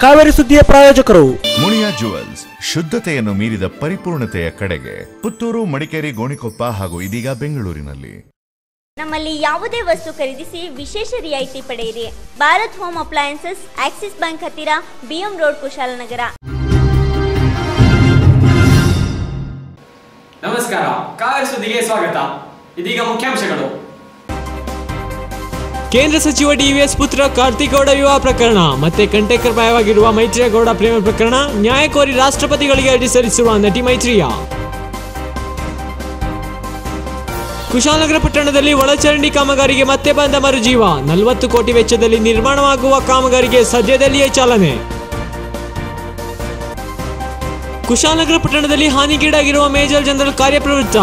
ಕಾವೇರಿ ಸುದ್ದಿಯ ಪ್ರಾಯೋಜಕರು ಮುನಿಯಾ ಜುವೆಲ್ಸ್, ಶುದ್ಧತೆಯನ್ನು ಮೀರಿದ ಪರಿಪೂರ್ಣತೆಯ ಕಡೆಗೆ. ಪುತ್ತೂರು, ಮಡಿಕೇರಿ, ಗೋಣಿಕೊಪ್ಪ ಹಾಗೂ ಇದೀಗ ಬೆಂಗಳೂರಿನಲ್ಲಿ. ನಮ್ಮಲ್ಲಿ ಯಾವುದೇ ವಸ್ತು ಖರೀದಿಸಿ ವಿಶೇಷ ರಿಯಾಯಿತಿ ಪಡೆಯಿರಿ. Bharat home appliances, Axis bank ಹತ್ತಿರ, ಬಿಎಂ ರೋಡ್, ಕುಶಾಲನಗರ. ನಮಸ್ಕಾರ, ಕಾವೇರಿ ಸುದ್ದಿಗೆ ಸ್ವಾಗತ. ಇದೀಗ ಮುಖ್ಯಾಂಶಗಳು. ಕೇಂದ್ರ ಸಚಿವ ಡಿವಿಎಸ್ ಪುತ್ರ ಕಾರ್ತಿಕ್ ಗೌಡ ವಿವಾಹ ಪ್ರಕರಣ, ಮತ್ತೆ ಕಂಟಕರ್ಪಾಯವಾಗಿರುವ ಮೈತ್ರಿಯಾ ಗೌಡ ಪ್ರೇಮ ಪ್ರಕರಣ, ನ್ಯಾಯ ಕೋರಿ ರಾಷ್ಟ್ರಪತಿಗಳಿಗೆ ಅರ್ಜಿ ಸಲ್ಲಿಸಿರುವ ನಟಿ ಮೈತ್ರಿಯಾ. ಕುಶಾಲನಗರ ಪಟ್ಟಣದಲ್ಲಿ ಒಳಚರಂಡಿ ಕಾಮಗಾರಿಗೆ ಮತ್ತೆ ಬಂದ ಮರುಜೀವ, 40 ಕೋಟಿ ವೆಚ್ಚದಲ್ಲಿ ನಿರ್ಮಾಣವಾಗುವ ಕಾಮಗಾರಿಗೆ ಸದ್ಯದಲ್ಲಿಯೇ ಚಾಲನೆ. ಕುಶಾಲನಗರ ಪಟ್ಟಣದಲ್ಲಿ ಹಾನಿಗೀಡಾಗಿರುವ ಮೇಜರ್ ಜನರಲ್ ಕಾರ್ಯಪ್ರವೃತ್ತ,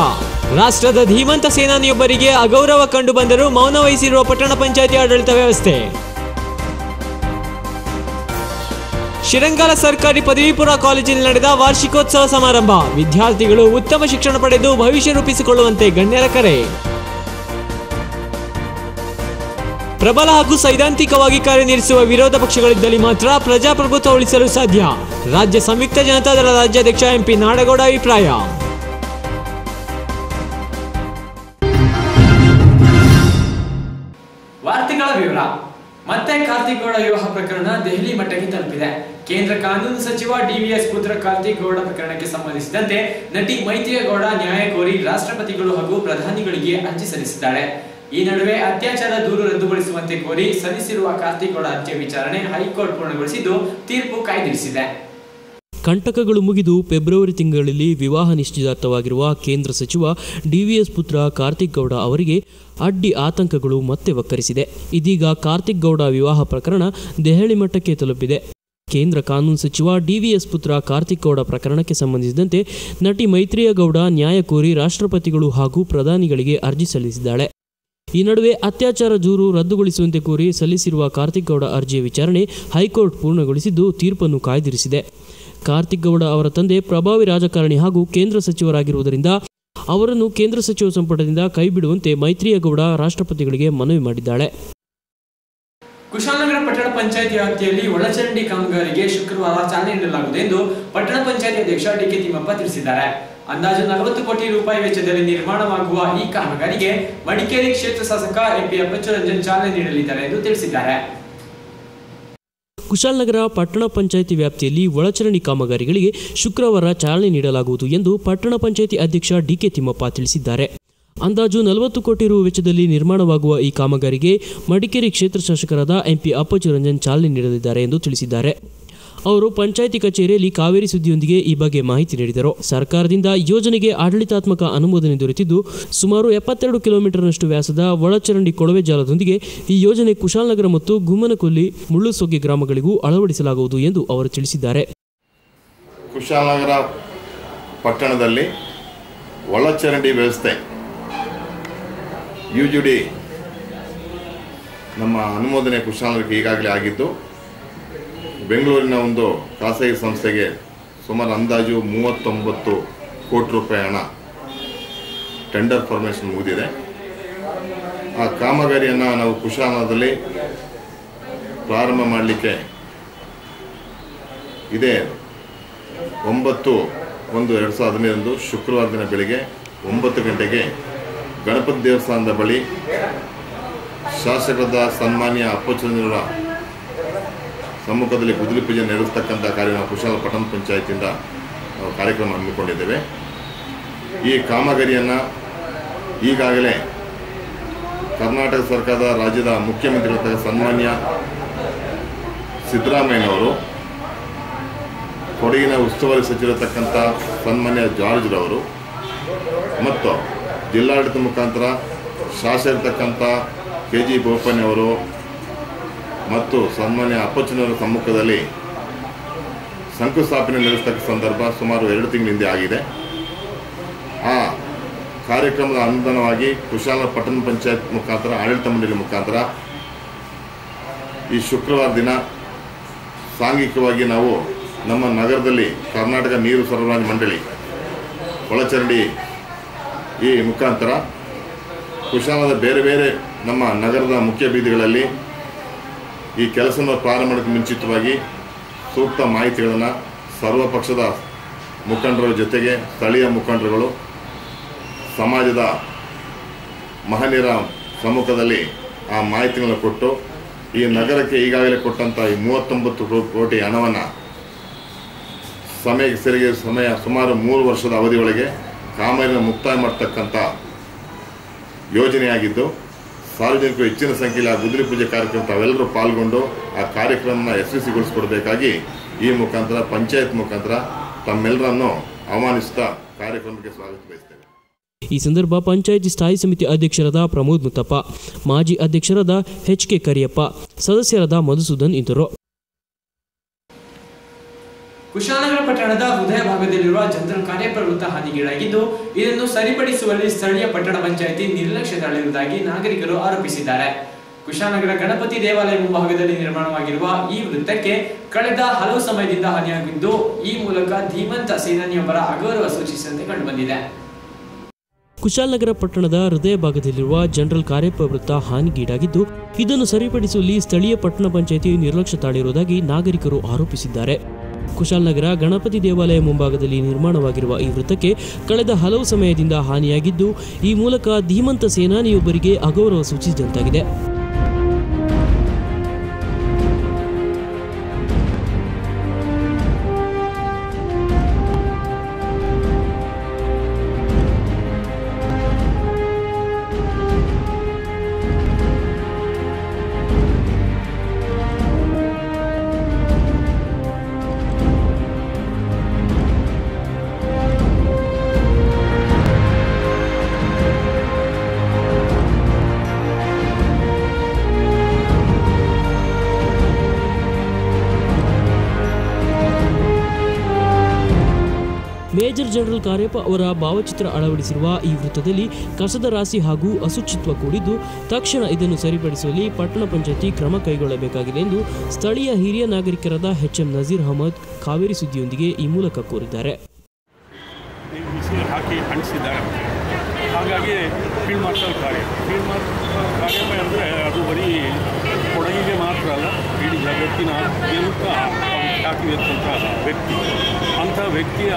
ರಾಷ್ಟ್ರದ ಧೀಮಂತ ಸೇನಾನಿಯೊಬ್ಬರಿಗೆ ಅಗೌರವ ಕಂಡು ಬಂದರೂ ಮೌನ ವಹಿಸಿರುವ ಪಟ್ಟಣ ಪಂಚಾಯಿತಿ ಆಡಳಿತ ವ್ಯವಸ್ಥೆ. ಶಿರಂಗಾಲ ಸರ್ಕಾರಿ ಪದವಿ ಪೂರ್ವ ಕಾಲೇಜಿನಲ್ಲಿ ನಡೆದ ವಾರ್ಷಿಕೋತ್ಸವ ಸಮಾರಂಭ, ವಿದ್ಯಾರ್ಥಿಗಳು ಉತ್ತಮ ಶಿಕ್ಷಣ ಪಡೆದು ಭವಿಷ್ಯ ರೂಪಿಸಿಕೊಳ್ಳುವಂತೆ ಗಣ್ಯರ ಕರೆ. ಪ್ರಬಲ ಹಾಗೂ ಸೈದ್ಧಾಂತಿಕವಾಗಿ ಕಾರ್ಯನಿರ್ವಹಿಸುವ ವಿರೋಧ ಪಕ್ಷಗಳಿದ್ದಲ್ಲಿ ಮಾತ್ರ ಪ್ರಜಾಪ್ರಭುತ್ವ ಉಳಿಸಲು ಸಾಧ್ಯ, ರಾಜ್ಯ ಸಂಯುಕ್ತ ಜನತಾದಳ ರಾಜ್ಯಾಧ್ಯಕ್ಷ ಎಂಪಿ ನಾಡಗೌಡ ಅಭಿಪ್ರಾಯ. ವಾರ್ತೆಗಳ ವಿವರ. ಮತ್ತೆ ಕಾರ್ತಿಕ್ ಗೌಡ ವಿವಾಹ ಪ್ರಕರಣ ದೆಹಲಿ ಮಟ್ಟಕ್ಕೆ ತಲುಪಿದೆ. ಕೇಂದ್ರ ಕಾನೂನು ಸಚಿವ ಡಿವಿಎಸ್ ಪುತ್ರ ಕಾರ್ತಿಕ್ ಗೌಡ ಪ್ರಕರಣಕ್ಕೆ ಸಂಬಂಧಿಸಿದಂತೆ ನಟಿ ಮೈತ್ರಿಯಾ ಗೌಡ ನ್ಯಾಯ ಕೋರಿ ರಾಷ್ಟ್ರಪತಿಗಳು ಹಾಗೂ ಪ್ರಧಾನಿಗಳಿಗೆ ಅರ್ಜಿ ಸಲ್ಲಿಸಿದ್ದಾಳೆ. ಈ ನಡುವೆ ಅತ್ಯಾಚಾರ ದೂರು ರದ್ದುಗೊಳಿಸುವಂತೆ ಕೋರಿ ಸಲ್ಲಿಸಿರುವ ಕಾರ್ತಿಕ್ ಗೌಡ ಅರ್ಜಿಯ ವಿಚಾರಣೆ ಹೈಕೋರ್ಟ್ ಪೂರ್ಣಗೊಳಿಸಿದ್ದು ತೀರ್ಪು ಕಾಯ್ದಿರಿಸಿದೆ. ಕಂಟಕಗಳು ಮುಗಿದು ಫೆಬ್ರವರಿ ತಿಂಗಳಲ್ಲಿ ವಿವಾಹ ನಿಶ್ಚಿತಾರ್ಥವಾಗಿರುವ ಕೇಂದ್ರ ಸಚಿವ ಡಿವಿಎಸ್ ಪುತ್ರ ಕಾರ್ತಿಕ್ ಗೌಡ ಅವರಿಗೆ ಅಡ್ಡಿ ಆತಂಕಗಳು ಮತ್ತೆ ವಕ್ಕರಿಸಿದೆ. ಇದೀಗ ಕಾರ್ತಿಕ್ ಗೌಡ ವಿವಾಹ ಪ್ರಕರಣ ದೆಹಲಿ ಮಟ್ಟಕ್ಕೆ ತಲುಪಿದೆ. ಕೇಂದ್ರ ಕಾನೂನು ಸಚಿವ ಡಿವಿಎಸ್ ಪುತ್ರ ಕಾರ್ತಿಕ್ ಗೌಡ ಪ್ರಕರಣಕ್ಕೆ ಸಂಬಂಧಿಸಿದಂತೆ ನಟಿ ಮೈತ್ರಿಯಾ ಗೌಡ ನ್ಯಾಯ ಕೋರಿ ರಾಷ್ಟ್ರಪತಿಗಳು ಹಾಗೂ ಪ್ರಧಾನಿಗಳಿಗೆ ಅರ್ಜಿ ಸಲ್ಲಿಸಿದ್ದಾಳೆ. ಈ ನಡುವೆ ಅತ್ಯಾಚಾರ ದೂರು ರದ್ದುಗೊಳಿಸುವಂತೆ ಕೋರಿ ಸಲ್ಲಿಸಿರುವ ಕಾರ್ತಿಕ್ ಗೌಡ ಅರ್ಜಿಯ ವಿಚಾರಣೆ ಹೈಕೋರ್ಟ್ ಪೂರ್ಣಗೊಳಿಸಿದ್ದು ತೀರ್ಪನ್ನು ಕಾಯ್ದಿರಿಸಿದೆ. ಕಾರ್ತಿಕ್ ಗೌಡ ಅವರ ತಂದೆ ಪ್ರಭಾವಿ ರಾಜಕಾರಣಿ ಹಾಗೂ ಕೇಂದ್ರ ಸಚಿವರಾಗಿರುವುದರಿಂದ ಅವರನ್ನು ಕೇಂದ್ರ ಸಚಿವ ಸಂಪುಟದಿಂದ ಕೈಬಿಡುವಂತೆ ಮೈತ್ರಿಯಾ ಗೌಡ ರಾಷ್ಟ್ರಪತಿಗಳಿಗೆ ಮನವಿ ಮಾಡಿದ್ದಾಳೆ. ಕುಶಾಲನಗರ ಪಟ್ಟಣ ಪಂಚಾಯಿತಿ ವ್ಯಾಪ್ತಿಯಲ್ಲಿ ಒಳಚರಂಡಿ ಕಾಮಗಾರಿಗೆ ಶುಕ್ರವಾರ ಚಾಲನೆ ನೀಡಲಾಗುವುದು ಎಂದು ಪಟ್ಟಣ ಪಂಚಾಯಿತಿ ಅಧ್ಯಕ್ಷ ಡಿಕೆ ತಿಮ್ಮಪ್ಪ ತಿಳಿಸಿದ್ದಾರೆ. ಅಂದಾಜು 40 ಕೋಟಿ ರೂಪಾಯಿ ವೆಚ್ಚದಲ್ಲಿ ನಿರ್ಮಾಣವಾಗುವ ಈ ಕಾಮಗಾರಿಗೆ ಮಡಿಕೇರಿ ಕ್ಷೇತ್ರ ಶಾಸಕ ಎಂಪಿ ಅಪ್ಪಚ್ಚುರಂಜನ್ ಚಾಲನೆ ನೀಡಲಿದ್ದಾರೆ ಎಂದು ತಿಳಿಸಿದ್ದಾರೆ. ಕುಶಾಲನಗರ ಪಟ್ಟಣ ಪಂಚಾಯಿತಿ ವ್ಯಾಪ್ತಿಯಲ್ಲಿ ಒಳಚರಂಡಿ ಕಾಮಗಾರಿಗಳಿಗೆ ಶುಕ್ರವಾರ ಚಾಲನೆ ನೀಡಲಾಗುವುದು ಎಂದು ಪಟ್ಟಣ ಪಂಚಾಯಿತಿ ಅಧ್ಯಕ್ಷ ಡಿಕೆ ತಿಮ್ಮಪ್ಪ ತಿಳಿಸಿದ್ದಾರೆ. ಅಂದಾಜು 40 ಕೋಟಿ ರು ವೆಚ್ಚದಲ್ಲಿ ನಿರ್ಮಾಣವಾಗುವ ಈ ಕಾಮಗಾರಿಗೆ ಮಡಿಕೇರಿ ಕ್ಷೇತ್ರ ಶಾಸಕರಾದ ಎಂಪಿ ಅಪ್ಪಚ್ಚುರಂಜನ್ ಚಾಲನೆ ನೀಡಲಿದ್ದಾರೆ ಎಂದು ತಿಳಿಸಿದ್ದಾರೆ. ಅವರು ಪಂಚಾಯಿತಿ ಕಚೇರಿಯಲ್ಲಿ ಕಾವೇರಿ ಸುದ್ದಿಯೊಂದಿಗೆ ಈ ಬಗ್ಗೆ ಮಾಹಿತಿ ನೀಡಿದರು. ಸರ್ಕಾರದಿಂದ ಯೋಜನೆಗೆ ಆಡಳಿತಾತ್ಮಕ ಅನುಮೋದನೆ ದೊರೆತಿದ್ದು ಸುಮಾರು 72 ಕಿಲೋಮೀಟರ್ನಷ್ಟು ವ್ಯಾಸದ ಒಳಚರಂಡಿ ಕೊಳವೆ ಜಾಲದೊಂದಿಗೆ ಈ ಯೋಜನೆ ಕುಶಾಲನಗರ ಮತ್ತು ಗುಮ್ಮನಕೊಲ್ಲಿ, ಮುಳ್ಳುಸೊಗ್ಗೆ ಗ್ರಾಮಗಳಿಗೂ ಅಳವಡಿಸಲಾಗುವುದು ಎಂದು ಅವರು ತಿಳಿಸಿದ್ದಾರೆ. ಕುಶಾಲನಗರ ಪಟ್ಟಣದಲ್ಲಿ ಒಳಚರಂಡಿ ವ್ಯವಸ್ಥೆ ಯುಜಿಡಿ ನಮ್ಮ ಅನುಮೋದನೆ ಕುಶಾಲನಗರಕ್ಕೆ ಈಗಾಗಲೇ ಆಗಿದ್ದು, ಬೆಂಗಳೂರಿನ ಒಂದು ಖಾಸಗಿ ಸಂಸ್ಥೆಗೆ ಸುಮಾರು ಅಂದಾಜು 39 ಕೋಟಿ ರೂಪಾಯಿ ಹಣ ಟೆಂಡರ್ ಫಾರ್ಮೇಷನ್ ಮುಗಿದಿದೆ. ಆ ಕಾಮಗಾರಿಯನ್ನು ನಾವು ಕುಶಾಲನಗರದಲ್ಲಿ ಪ್ರಾರಂಭ ಮಾಡಲಿಕ್ಕೆ ಇದೇ 9/1/2015 ಶುಕ್ರವಾರ ದಿನ ಬೆಳಿಗ್ಗೆ 9 ಗಂಟೆಗೆ ಗಣಪತಿ ದೇವಸ್ಥಾನದ ಬಳಿ ಶಾಸಕರಾದ ಸನ್ಮಾನ್ಯ ಅಪ್ಪಚ್ಚುರಂಜನರ ಸಮ್ಮುಖದಲ್ಲಿ ಗುದ್ದಲಿ ಪೂಜೆ ನಡೆಸ್ತಕ್ಕಂಥ ಕಾರ್ಯ ನಾವು ಕುಶಾಲ ಪಟ್ಟಣ ಪಂಚಾಯತಿಯಿಂದ ನಾವು ಕಾರ್ಯಕ್ರಮ ಹಮ್ಮಿಕೊಂಡಿದ್ದೇವೆ. ಈ ಕಾಮಗಾರಿಯನ್ನು ಈಗಾಗಲೇ ಕರ್ನಾಟಕ ಸರ್ಕಾರದ ರಾಜ್ಯದ ಮುಖ್ಯಮಂತ್ರಿಗಳ ಸನ್ಮಾನ್ಯ ಸಿದ್ದರಾಮಯ್ಯನವರು, ಕೊಡಗಿನ ಉಸ್ತುವಾರಿ ಸಚಿವರತಕ್ಕಂಥ ಸನ್ಮಾನ್ಯ ಜಾರ್ಜ್ರವರು ಮತ್ತು ಜಿಲ್ಲಾಡಳಿತ ಮುಖಾಂತರ ಶಾಸಕರಿರ್ತಕ್ಕಂಥ KG ಬೋಪಣ್ಣವರು ಮತ್ತು ಸನ್ಮಾನ್ಯ ಅಪ್ಪಚ್ಚನವರ ಸಮ್ಮುಖದಲ್ಲಿ ಶಂಕುಸ್ಥಾಪನೆ ನಡೆಸ್ತಕ್ಕ ಸಂದರ್ಭ ಸುಮಾರು 2 ತಿಂಗಳ ಹಿಂದೆ ಆಗಿದೆ. ಆ ಕಾರ್ಯಕ್ರಮದ ಅನುದಾನವಾಗಿ ಕುಶಾಲ ಪಟ್ಟಣ ಪಂಚಾಯತ್ ಮುಖಾಂತರ ಆಡಳಿತ ಮಂಡಳಿ ಮುಖಾಂತರ ಈ ಶುಕ್ರವಾರ ದಿನ ಸಾಂಘಿಕವಾಗಿ ನಾವು ನಮ್ಮ ನಗರದಲ್ಲಿ ಕರ್ನಾಟಕ ನೀರು ಸರಬರಾಜು ಮಂಡಳಿ ಒಳಚರಂಡಿ ಈ ಮುಖಾಂತರ ಕುಶಾಲದ ಬೇರೆ ಬೇರೆ ನಮ್ಮ ನಗರದ ಮುಖ್ಯ ಬೀದಿಗಳಲ್ಲಿ ಈ ಕೆಲಸವನ್ನು ಪ್ರಾರಂಭ ಮಾಡೋಕ್ಕೆ ಮುಂಚಿತವಾಗಿ ಸೂಕ್ತ ಮಾಹಿತಿಗಳನ್ನು ಸರ್ವಪಕ್ಷದ ಮುಖಂಡರ ಜೊತೆಗೆ ಸ್ಥಳೀಯ ಮುಖಂಡರುಗಳು ಸಮಾಜದ ಮಹನೀಯರ ಸಮ್ಮುಖದಲ್ಲಿ ಆ ಮಾಹಿತಿಗಳನ್ನು ಕೊಟ್ಟು ಈ ನಗರಕ್ಕೆ ಈಗಾಗಲೇ ಕೊಟ್ಟಂಥ ಈ 39 ಕೋಟಿ ಹಣವನ್ನು ಸಮಯ ಸುಮಾರು 3 ವರ್ಷದ ಅವಧಿಯೊಳಗೆ ಕಾಮಗಾರಿಯನ್ನು ಮುಕ್ತಾಯ ಮಾಡ್ತಕ್ಕಂಥ ಯೋಜನೆಯಾಗಿದ್ದು, ಸಾರ್ವಜನಿಕರು ಹೆಚ್ಚಿನ ಸಂಖ್ಯೆಯಲ್ಲಿ ಆ ಗುದ್ದಲಿ ಪೂಜೆ ಕಾರ್ಯಕ್ರಮ ತಾವೆಲ್ಲರೂ ಪಾಲ್ಗೊಂಡು ಆ ಕಾರ್ಯಕ್ರಮನ ಯಶಸ್ವಿಗೊಳಿಸಿಕೊಡಬೇಕಾಗಿ ಈ ಮುಖಾಂತರ ಪಂಚಾಯತ್ ಮುಖಾಂತರ ತಮ್ಮೆಲ್ಲರನ್ನು ಆಹ್ವಾನಿಸುತ್ತಾ ಕಾರ್ಯಕ್ರಮಕ್ಕೆ ಸ್ವಾಗತ ಬಯಸ್ತೇವೆ. ಈ ಸಂದರ್ಭ ಪಂಚಾಯಿತಿ ಸ್ಥಾಯಿ ಸಮಿತಿ ಅಧ್ಯಕ್ಷರಾದ ಪ್ರಮೋದ್ ಮುತ್ತಪ್ಪ, ಮಾಜಿ ಅಧ್ಯಕ್ಷರಾದ HK ಕರಿಯಪ್ಪ, ಸದಸ್ಯರಾದ ಮಧುಸೂದನ್ ಇದ್ದರು. ಕುಶಾಲನಗರ ಪಟ್ಟಣದ ಹೃದಯ ಭಾಗದಲ್ಲಿರುವ ಜನರಲ್ ಕಾರ್ಯಪ್ಪ ವೃತ್ತ ಹಾನಿಗೀಡಾಗಿದ್ದು, ಇದನ್ನು ಸರಿಪಡಿಸುವಲ್ಲಿ ಸ್ಥಳೀಯ ಪಟ್ಟಣ ಪಂಚಾಯಿತಿ ನಿರ್ಲಕ್ಷ್ಯ ತಾಳಿರುವುದಾಗಿ ನಾಗರಿಕರು ಆರೋಪಿಸಿದ್ದಾರೆ. ಕುಶಾಲನಗರ ಗಣಪತಿ ದೇವಾಲಯ ಮುಂಭಾಗದಲ್ಲಿ ನಿರ್ಮಾಣವಾಗಿರುವ ಈ ವೃತ್ತಕ್ಕೆ ಕಳೆದ ಹಲವು ಸಮಯದಿಂದ ಹಾನಿಯಾಗಿದ್ದು, ಈ ಮೂಲಕ ಧೀಮಂತ ಸೇನಾನಿಯೊಬ್ಬರ ಅಗೌರವ ಸೂಚಿಸಿದಂತೆ ಕಂಡುಬಂದಿದೆ. ಕುಶಾಲನಗರ ಪಟ್ಟಣದ ಹೃದಯ ಭಾಗದಲ್ಲಿರುವ ಜನರಲ್ ಕಾರ್ಯಪ್ಪ ವೃತ್ತ ಹಾನಿಗೀಡಾಗಿದ್ದು, ಇದನ್ನು ಸರಿಪಡಿಸುವಲ್ಲಿ ಸ್ಥಳೀಯ ಪಟ್ಟಣ ಪಂಚಾಯಿತಿ ನಿರ್ಲಕ್ಷ್ಯ ತಾಳಿರುವುದಾಗಿ ನಾಗರಿಕರು ಆರೋಪಿಸಿದ್ದಾರೆ. ಕುಶಾಲನಗರ ಗಣಪತಿ ದೇವಾಲಯ ಮುಂಭಾಗದಲ್ಲಿ ನಿರ್ಮಾಣವಾಗಿರುವ ಈ ವೃತ್ತಕ್ಕೆ ಕಳೆದ ಹಲವು ಸಮಯದಿಂದ ಹಾನಿಯಾಗಿದ್ದು, ಈ ಮೂಲಕ ಧೀಮಂತ ಸೇನಾನಿಯೊಬ್ಬರಿಗೆ ಅಗೌರವ ಸೂಚಿಸಿದಂತಾಗಿದೆ. ಮೇಜರ್ ಜನರಲ್ ಕಾರ್ಯಪ್ಪ ಅವರ ಭಾವಚಿತ್ರ ಅಳವಡಿಸಿರುವ ಈ ವೃತ್ತದಲ್ಲಿ ಕಸದ ರಾಶಿ ಹಾಗೂ ಅಶುಚಿತ್ವ ಕೂಡಿದ್ದು, ತಕ್ಷಣ ಇದನ್ನು ಸರಿಪಡಿಸುವಲ್ಲಿ ಪಟ್ಟಣ ಪಂಚಾಯಿತಿ ಕ್ರಮ ಕೈಗೊಳ್ಳಬೇಕಾಗಿದೆ ಎಂದು ಸ್ಥಳೀಯ ಹಿರಿಯ ನಾಗರಿಕರಾದ HM ನಜೀರ್ ಅಹಮದ್ ಕಾವೇರಿ ಸುದ್ದಿಯೊಂದಿಗೆ ಈ ಮೂಲಕ ಕೋರಿದ್ದಾರೆ. ಹಾಗಾಗಿ ಫೀಲ್ಡ್ ಮಾರ್ಷಲ್ ಕಾರ್ಯಪ್ಪ ಅಂದರೆ ಅದು ಬರೀ ಕೊಡಗಿಗೆ ಮಾತ್ರ ಅಲ್ಲ, ಇಡೀ ಜಗತ್ತಿನ ಅತ್ಯಂತ ಖ್ಯಾತಿಯಂಥ ವ್ಯಕ್ತಿ. ಅಂಥ ವ್ಯಕ್ತಿಯ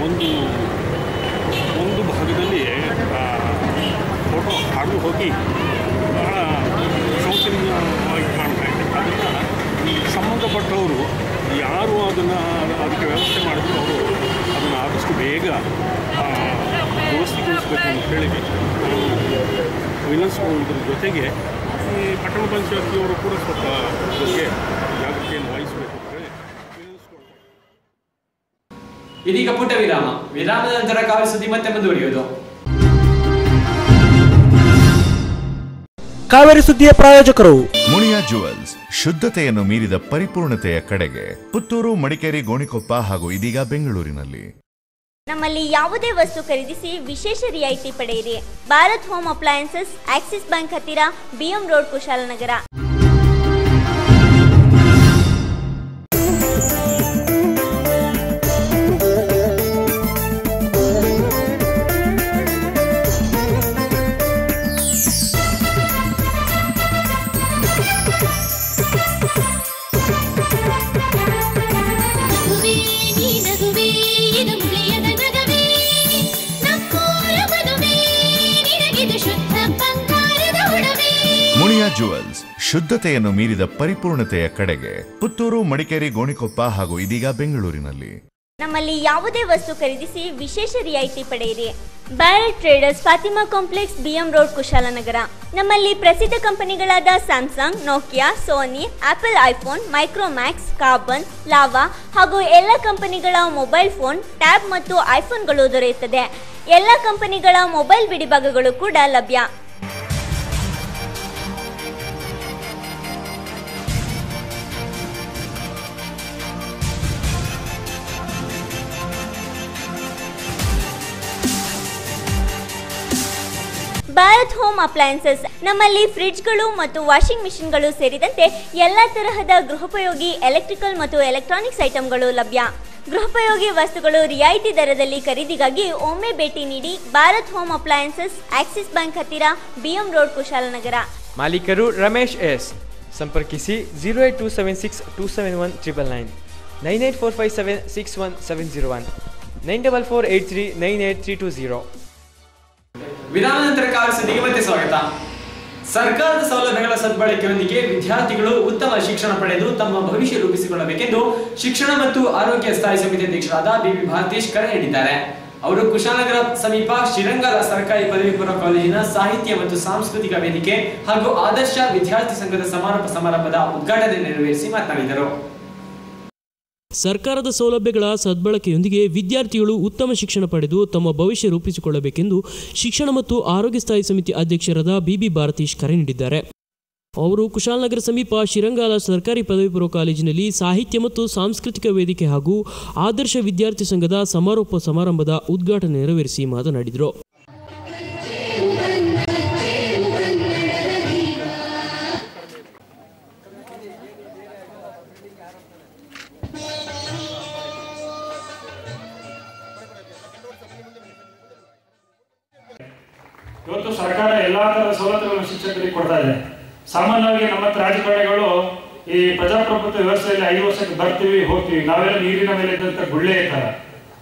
ಒಂದು ಭಾಗದಲ್ಲಿ ಫೋಟೋ ಹಾಡು ಹೋಗಿ ಬಹಳ ಶೋಚನೀಯವಾಗಿ ಕಾಣ್ತಾ ಇದೆ. ಅದನ್ನು ಸಂಬಂಧಪಟ್ಟವರು ಯಾರು ಅದಕ್ಕೆ ವ್ಯವಸ್ಥೆ ಮಾಡಿದ್ರು ಅವರು ಅದನ್ನು ಆದಷ್ಟು ಬೇಗ ದುರಸ್ತಿಗೊಳಿಸಬೇಕು ಅಂತ ಹೇಳಿ ವಿನಂತಿಸುವುದರ ಜೊತೆಗೆ ಈ ಪಟ್ಟಣ ಪಂಚಾಯತಿಯವರು ಕೂಡ ಸ್ವಲ್ಪ ಬಗ್ಗೆ ಜಾಗೃತಿಯನ್ನು ವಹಿಸಬೇಕು ಅಂತ ಹೇಳಿ ವಿನಂತಿಸಿಕೊಳ್ತಾರೆ. ಇದೀಗ ಪುಟ್ಟ ವಿರಾಮದ ನಂತರ ಕಾವೇರಿ ಸುದ್ದಿ ಮತ್ತೆ ಮುಂದುವರಿಯುವುದು. ಕಾವೇರಿ ಸುದ್ದಿಯ ಪ್ರಾಯೋಜಕರು ಮುನಿಯಾ ಜುವೆಲ್ಸ್, ಶುದ್ಧತೆಯನ್ನು ಮೀರಿದ ಪರಿಪೂರ್ಣತೆಯ ಕಡೆಗೆ ಪುತ್ತೂರು, ಮಡಿಕೇರಿ, ಗೋಣಿಕೊಪ್ಪ ಹಾಗೂ ಇದೀಗ ಬೆಂಗಳೂರಿನಲ್ಲಿ. ನಮ್ಮಲ್ಲಿ ಯಾವುದೇ ವಸ್ತು ಖರೀದಿಸಿ ವಿಶೇಷ ರಿಯಾಯಿತಿ ಪಡೆಯಿರಿ. Bharat home appliances, Axis bank ಹತ್ತಿರ, BM road, Kushalnagar. Muniya jewels, ಶುದ್ಧತೆಯನ್ನು ಮೀರಿದ ಪರಿಪೂರ್ಣತೆಯ ಕಡೆಗೆ ಪುತ್ತೂರು, ಮಡಿಕೇರಿ, ಗೋಣಿಕೊಪ್ಪ ಹಾಗೂ ಇದೀಗ ಬೆಂಗಳೂರಿನಲ್ಲಿ. ನಮ್ಮಲ್ಲಿ ಯಾವುದೇ ವಸ್ತು ಖರೀದಿಸಿ ವಿಶೇಷ ರಿಯಾಯಿತಿ ಪಡೆಯಿರಿ. Barrett traders, Fatima complex, BM road, Kushalnagar. ನಮ್ಮಲ್ಲಿ ಪ್ರಸಿದ್ಧ ಕಂಪನಿಗಳಾದ Samsung, Nokia, Sony, Apple iPhone, Micromax, Karbonn, Lava ಹಾಗೂ ಎಲ್ಲ ಕಂಪನಿಗಳ ಮೊಬೈಲ್ ಫೋನ್, ಟ್ಯಾಬ್ ಮತ್ತು ಐಫೋನ್ಗಳು ದೊರೆಯುತ್ತದೆ. ಎಲ್ಲ ಕಂಪನಿಗಳ ಮೊಬೈಲ್ ಬಿಡಿಭಾಗಗಳು ಕೂಡ ಲಭ್ಯ. ಭಾರತ್ ಹೋಮ್ ಅಪ್ಲಯನ್ಸಸ್, ನಮ್ಮಲ್ಲಿ ಫ್ರಿಡ್ಜ್ಗಳು ಮತ್ತು ವಾಷಿಂಗ್ ಮಿಷಿನ್ಗಳು ಸೇರಿದಂತೆ ಎಲ್ಲ ತರಹದ ಗೃಹೋಪಯೋಗಿ ಎಲೆಕ್ಟ್ರಿಕಲ್ ಮತ್ತು ಎಲೆಕ್ಟ್ರಾನಿಕ್ಸ್ ಐಟಂಗಳು ಲಭ್ಯ. ಗೃಹೋಪಯೋಗಿ ವಸ್ತುಗಳು ರಿಯಾಯಿತಿ ದರದಲ್ಲಿ ಖರೀದಿಗಾಗಿ ಒಮ್ಮೆ ಭೇಟಿ ನೀಡಿ. Bharat home appliances, Axis bank ಹತ್ತಿರ, BM ರೋಡ್, ಕುಶಾಲನಗರ. ಮಾಲೀಕರು ರಮೇಶ್ S. ಸಂಪರ್ಕಿಸಿ 08276 271 999. 9845761701 9448398320. ವಿರಾಮ ನಂತರ ಕಾಲಿಸುವುದಿಗೆ ಮತ್ತೆ ಸ್ವಾಗತ. ಸರ್ಕಾರದ ಸೌಲಭ್ಯಗಳ ಸದ್ಬಳಕೆಯೊಂದಿಗೆ ವಿದ್ಯಾರ್ಥಿಗಳು ಉತ್ತಮ ಶಿಕ್ಷಣ ಪಡೆದು ತಮ್ಮ ಭವಿಷ್ಯ ರೂಪಿಸಿಕೊಳ್ಳಬೇಕೆಂದು ಶಿಕ್ಷಣ ಮತ್ತು ಆರೋಗ್ಯ ಸ್ಥಾಯಿ ಸಮಿತಿ ಅಧ್ಯಕ್ಷರಾದ ಬಿಬಿ ಭಾರತೀಶ್ ಕರೆ ನೀಡಿದ್ದಾರೆ. ಅವರು ಕುಶಾಲನಗರ ಸಮೀಪ ಶ್ರೀರಂಗದ ಸರ್ಕಾರಿ ಪದವಿ ಪೂರ್ವ ಕಾಲೇಜಿನ ಸಾಹಿತ್ಯ ಮತ್ತು ಸಾಂಸ್ಕೃತಿಕ ವೇದಿಕೆ ಹಾಗೂ ಆದರ್ಶ ವಿದ್ಯಾರ್ಥಿ ಸಂಘದ ಸಮಾರೋಪ ಸಮಾರಂಭದ ಉದ್ಘಾಟನೆ ನೆರವೇರಿಸಿ ಮಾತನಾಡಿದರು. ಸರ್ಕಾರದ ಸೌಲಭ್ಯಗಳ ಸದ್ಬಳಕೆಯೊಂದಿಗೆ ವಿದ್ಯಾರ್ಥಿಗಳು ಉತ್ತಮ ಶಿಕ್ಷಣ ಪಡೆದು ತಮ್ಮ ಭವಿಷ್ಯ ರೂಪಿಸಿಕೊಳ್ಳಬೇಕೆಂದು ಶಿಕ್ಷಣ ಮತ್ತು ಆರೋಗ್ಯ ಸ್ಥಾಯಿ ಸಮಿತಿ ಅಧ್ಯಕ್ಷರಾದ ಬಿಬಿ ಭಾರತೀಶ್ ಕರೆ ನೀಡಿದ್ದಾರೆ. ಅವರು ಕುಶಾಲನಗರ ಸಮೀಪ ಶ್ರೀರಂಗದ ಸರ್ಕಾರಿ ಪದವಿ ಪೂರ್ವ ಕಾಲೇಜಿನಲ್ಲಿ ಸಾಹಿತ್ಯ ಮತ್ತು ಸಾಂಸ್ಕೃತಿಕ ವೇದಿಕೆ ಹಾಗೂ ಆದರ್ಶ ವಿದ್ಯಾರ್ಥಿ ಸಂಘದ ಸಮಾರೋಪ ಸಮಾರಂಭದ ಉದ್ಘಾಟನೆ ನೆರವೇರಿಸಿ ಮಾತನಾಡಿದರು. ಇವತ್ತು ಸರ್ಕಾರ ಎಲ್ಲಾ ತರದ ಸವಲತ್ತುಗಳನ್ನು ಶಿಕ್ಷಕರಿಗೆ ಕೊಡ್ತಾ ಇದೆ. ಸಾಮಾನ್ಯವಾಗಿ ನಮ್ಮ ರಾಜಕಾರಣಿಗಳು ಈ ಪ್ರಜಾಪ್ರಭುತ್ವ ವ್ಯವಸ್ಥೆಯಲ್ಲಿ 5 ವರ್ಷಕ್ಕೆ ಬರ್ತೀವಿ ಹೋಗ್ತೀವಿ, ನಾವೆಲ್ಲ ನೀರಿನ ಮೇಲೆ ಇದ್ದಂತ ಗುಳ್ಳೆ ಇರ್ತಾರ,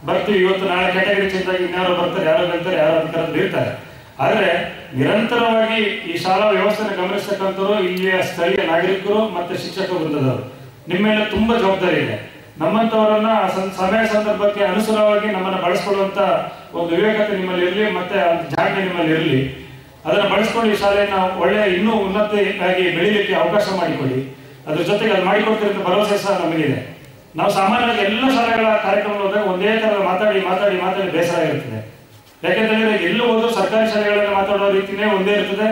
ಬರ್ತೀವಿ ಇವತ್ತು ನಾಳೆ ಕ್ಯಾಟಗರಿ ಚೇಂಜ್ ಆಗಿ ಇನ್ಯಾರೋ ಬರ್ತಾರೆ, ಯಾರೋ ಗೆಲ್ತಾರೆ, ಯಾರೋ ಅಧಿಕಾರದಲ್ಲಿ ಇರ್ತಾರೆ. ಆದ್ರೆ ನಿರಂತರವಾಗಿ ಈ ಶಾಲಾ ವ್ಯವಸ್ಥೆನ ಗಮನಿಸ್ತಕ್ಕಂಥವ್ರು ಇಲ್ಲಿಯ ಸ್ಥಳೀಯ ನಾಗರಿಕರು ಮತ್ತೆ ಶಿಕ್ಷಕ ವೃಂದದವರು. ನಿಮ್ಮ ಮೇಲೆ ತುಂಬಾ ಜವಾಬ್ದಾರಿ ಇದೆ. ನಮ್ಮಂತವರನ್ನ ಸಮಯ ಸಂದರ್ಭಕ್ಕೆ ಅನುಸಾರವಾಗಿ ನಮ್ಮನ್ನ ಬಳಸ್ಕೊಳ್ಳುವಂತ ಒಂದು ವಿವೇಕತೆ ನಿಮ್ಮಲ್ಲಿ ಇರಲಿ, ಮತ್ತೆ ಜಾಣ್ಮೆ ನಿಮ್ಮಲ್ಲಿ ಇರಲಿ. ಅದನ್ನ ಬಳಸ್ಕೊಂಡು ಈ ಶಾಲೆಯನ್ನ ಒಳ್ಳೆ ಇನ್ನೂ ಉನ್ನತಿಯಾಗಿ ಬೆಳೀಲಿಕ್ಕೆ ಅವಕಾಶ ಮಾಡಿಕೊಡಿ. ಅದ್ರ ಜೊತೆಗೆ ಅದು ಮಾಡಿಕೊಡ್ತಿರೋ ಭರವಸೆ ಸಹ ನಮಗಿದೆ. ನಾವು ಸಾಮಾನ್ಯವಾಗಿ ಎಲ್ಲ ಶಾಲೆಗಳ ಕಾರ್ಯಕ್ರಮ ಹೋದಾಗ ಒಂದೇ ತರ ಮಾತಾಡಿ ಮಾತಾಡಿ ಮಾತಾಡಿ ಬೇಸರ ಇರ್ತದೆ. ಯಾಕೆಂತಂದ್ರೆ ಎಲ್ಲೂ ಹೋದ್ರು ಸರ್ಕಾರಿ ಶಾಲೆಗಳಲ್ಲಿ ಮಾತಾಡೋ ರೀತಿನೇ ಒಂದೇ ಇರ್ತದೆ,